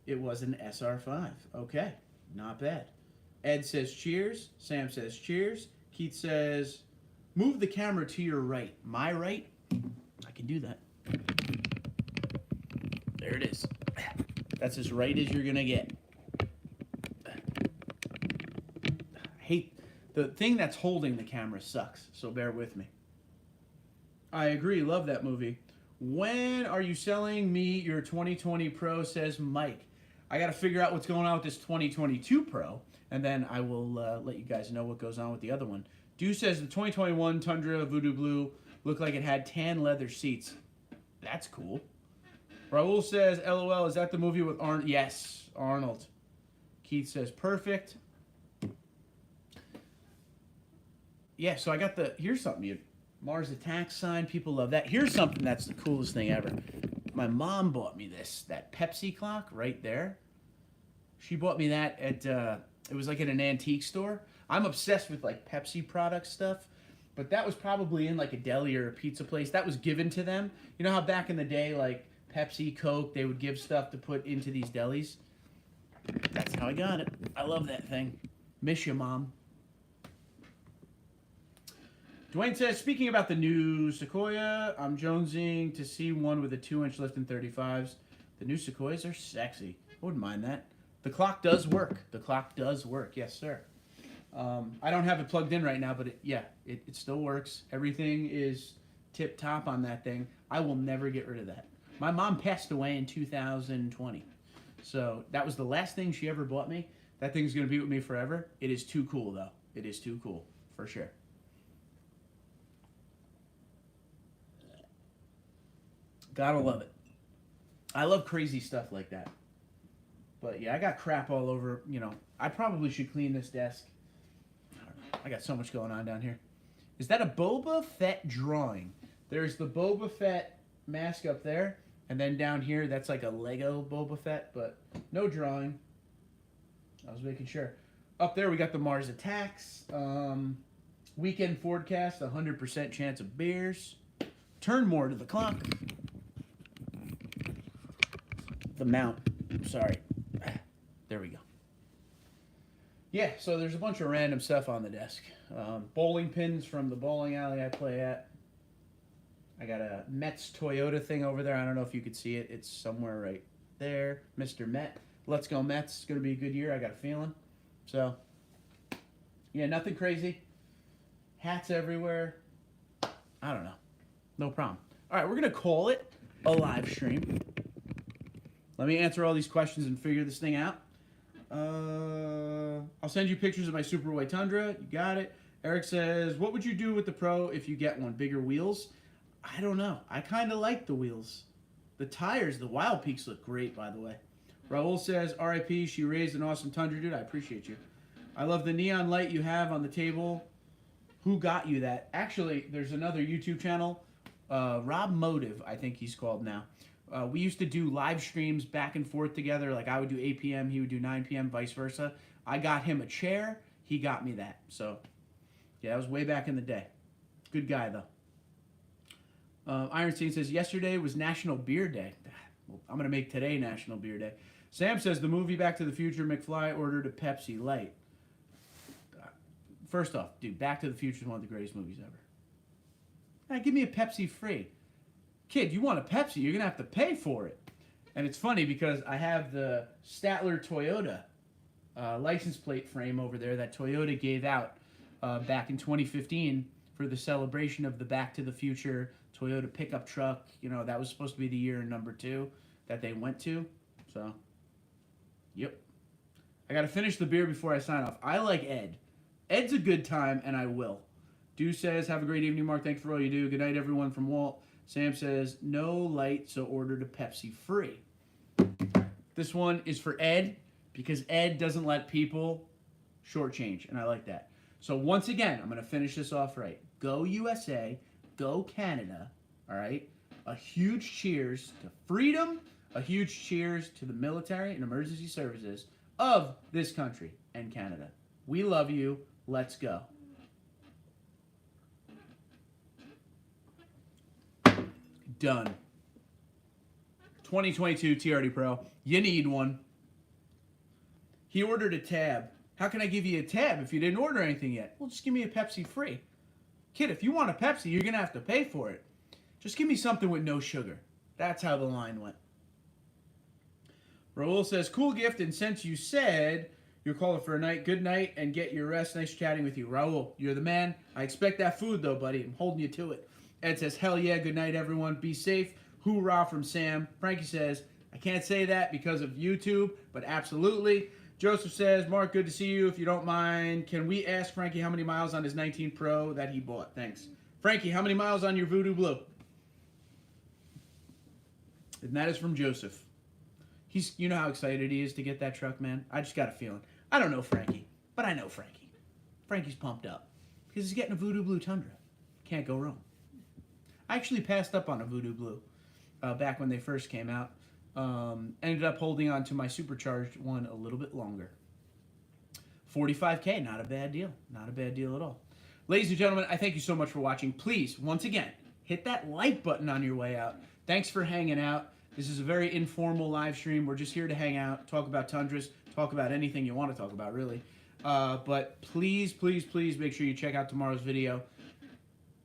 It was an SR5. Okay, not bad. Ed says cheers. Sam says cheers. Keith says, move the camera to your right. My right? I can do that. There it is. That's as right as you're going to get. The thing that's holding the camera sucks, so bear with me. I agree, love that movie. When are you selling me your 2020 Pro, says Mike. I got to figure out what's going on with this 2022 Pro, and then I will let you guys know what goes on with the other one. Dew says the 2021 Tundra Voodoo Blue looked like it had tan leather seats. That's cool. Raul says, LOL, is that the movie with Arnold? Yes, Arnold. Keith says, perfect. Yeah, so I got the, here's something, Mars Attacks sign, people love that. Here's something that's the coolest thing ever. My mom bought me this, that Pepsi clock right there. She bought me that at, it was like at an antique store. I'm obsessed with like Pepsi product stuff, but that was probably in like a deli or a pizza place. That was given to them. You know how back in the day, like Pepsi, Coke, they would give stuff to put into these delis? That's how I got it. I love that thing. Miss you, Mom. Dwayne says, speaking about the new Sequoia, I'm jonesing to see one with a 2-inch lift in 35s. The new Sequoias are sexy. I wouldn't mind that. The clock does work. The clock does work. Yes, sir. I don't have it plugged in right now, but it still works. Everything is tip-top on that thing. I will never get rid of that. My mom passed away in 2020. So that was the last thing she ever bought me. That thing's going to be with me forever. It is too cool, though. It is too cool, for sure. Gotta love it. I love crazy stuff like that. But yeah, I got crap all over, you know. I probably should clean this desk. I don't know. I got so much going on down here. Is that a Boba Fett drawing? There's the Boba Fett mask up there. And then down here, that's like a Lego Boba Fett, but no drawing. I was making sure. Up there, we got the Mars Attacks. Weekend forecast, 100% chance of bears. Turn more to the clock. The mount. Sorry. There we go. Yeah, so there's a bunch of random stuff on the desk. Bowling pins from the bowling alley I play at. I got a Mets Toyota thing over there. I don't know if you could see it. It's somewhere right there. Mr. Met. Let's go Mets. It's going to be a good year. I got a feeling. So, yeah, nothing crazy. Hats everywhere. I don't know. No problem. All right, we're going to call it a live stream. Let me answer all these questions and figure this thing out. I'll send you pictures of my Super White Tundra. You got it. Eric says, what would you do with the Pro if you get one? Bigger wheels? I don't know. I kind of like the wheels. The tires, the Wild Peaks look great, by the way. Raul says, RIP, she raised an awesome Tundra, dude. I appreciate you. I love the neon light you have on the table. Who got you that? Actually, there's another YouTube channel. Rob Motive, I think he's called now. We used to do live streams back and forth together. Like I would do 8 p.m., he would do 9 p.m., vice versa. I got him a chair. He got me that. So, yeah, that was way back in the day. Good guy, though. Ironstein says, yesterday was National Beer Day. Well, I'm going to make today National Beer Day. Sam says, the movie Back to the Future, McFly ordered a Pepsi Light. First off, dude, Back to the Future is one of the greatest movies ever. Now, give me a Pepsi free. Kid, you want a Pepsi, you're going to have to pay for it. And it's funny because I have the Statler Toyota license plate frame over there that Toyota gave out back in 2015 for the celebration of the Back to the Future Toyota pickup truck. You know, that was supposed to be the year number 2 that they went to. So, yep. I got to finish the beer before I sign off. I like Ed. Ed's a good time, and I will. Dew says, have a great evening, Mark. Thanks for all you do. Good night, everyone, from Walt. Sam says, no light, so ordered a Pepsi free. This one is for Ed, because Ed doesn't let people shortchange, and I like that. So once again, I'm going to finish this off right. Go USA, go Canada, all right? A huge cheers to freedom, a huge cheers to the military and emergency services of this country and Canada. We love you. Let's go. Done. 2022 TRD Pro. You need one. He ordered a tab. How can I give you a tab if you didn't order anything yet? Well, just give me a Pepsi free. Kid, if you want a Pepsi, you're going to have to pay for it. Just give me something with no sugar. That's how the line went. Raul says, cool gift, and since you said you're calling for a night, good night, and get your rest. Nice chatting with you. Raul, you're the man. I expect that food, though, buddy. I'm holding you to it. Ed says, hell yeah, good night, everyone. Be safe. Hoorah from Sam. Frankie says, I can't say that because of YouTube, but absolutely. Joseph says, Mark, good to see you. If you don't mind, can we ask Frankie how many miles on his 19 Pro that he bought? Thanks. Frankie, how many miles on your Voodoo Blue? And that is from Joseph. You know how excited he is to get that truck, man? I just got a feeling. I don't know Frankie, but I know Frankie. Frankie's pumped up because he's getting a Voodoo Blue Tundra. Can't go wrong. I actually passed up on a Voodoo Blue back when they first came out. Ended up holding on to my Supercharged one a little bit longer. $45K, not a bad deal. Not a bad deal at all. Ladies and gentlemen, I thank you so much for watching. Please, once again, hit that like button on your way out. Thanks for hanging out. This is a very informal live stream. We're just here to hang out, talk about Tundras, talk about anything you want to talk about, really. But please, please, please make sure you check out tomorrow's video.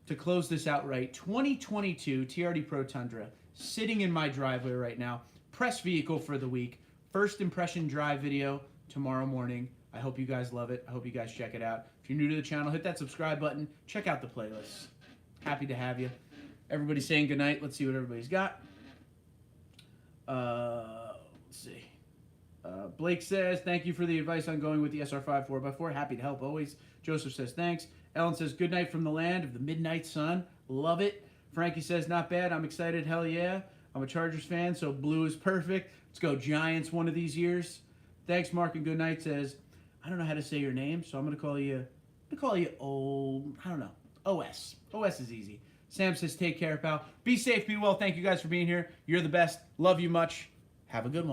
To close this out right, 2022 TRD Pro Tundra, sitting in my driveway right now. Press vehicle for the week. First impression drive video tomorrow morning. I hope you guys love it. I hope you guys check it out. If you're new to the channel, hit that subscribe button. Check out the playlist. Happy to have you. Everybody's saying goodnight. Let's see what everybody's got. Let's see. Blake says, thank you for the advice on going with the SR5 4x4. Happy to help always. Joseph says, thanks. Ellen says, good night from the land of the midnight sun. Love it. Frankie says, not bad. I'm excited. Hell yeah. I'm a Chargers fan, so blue is perfect. Let's go Giants one of these years. Thanks, Mark, and good night says, I don't know how to say your name, so I'm going to call you old, I don't know, OS. OS is easy. Sam says, take care, pal. Be safe, be well. Thank you guys for being here. You're the best. Love you much. Have a good one.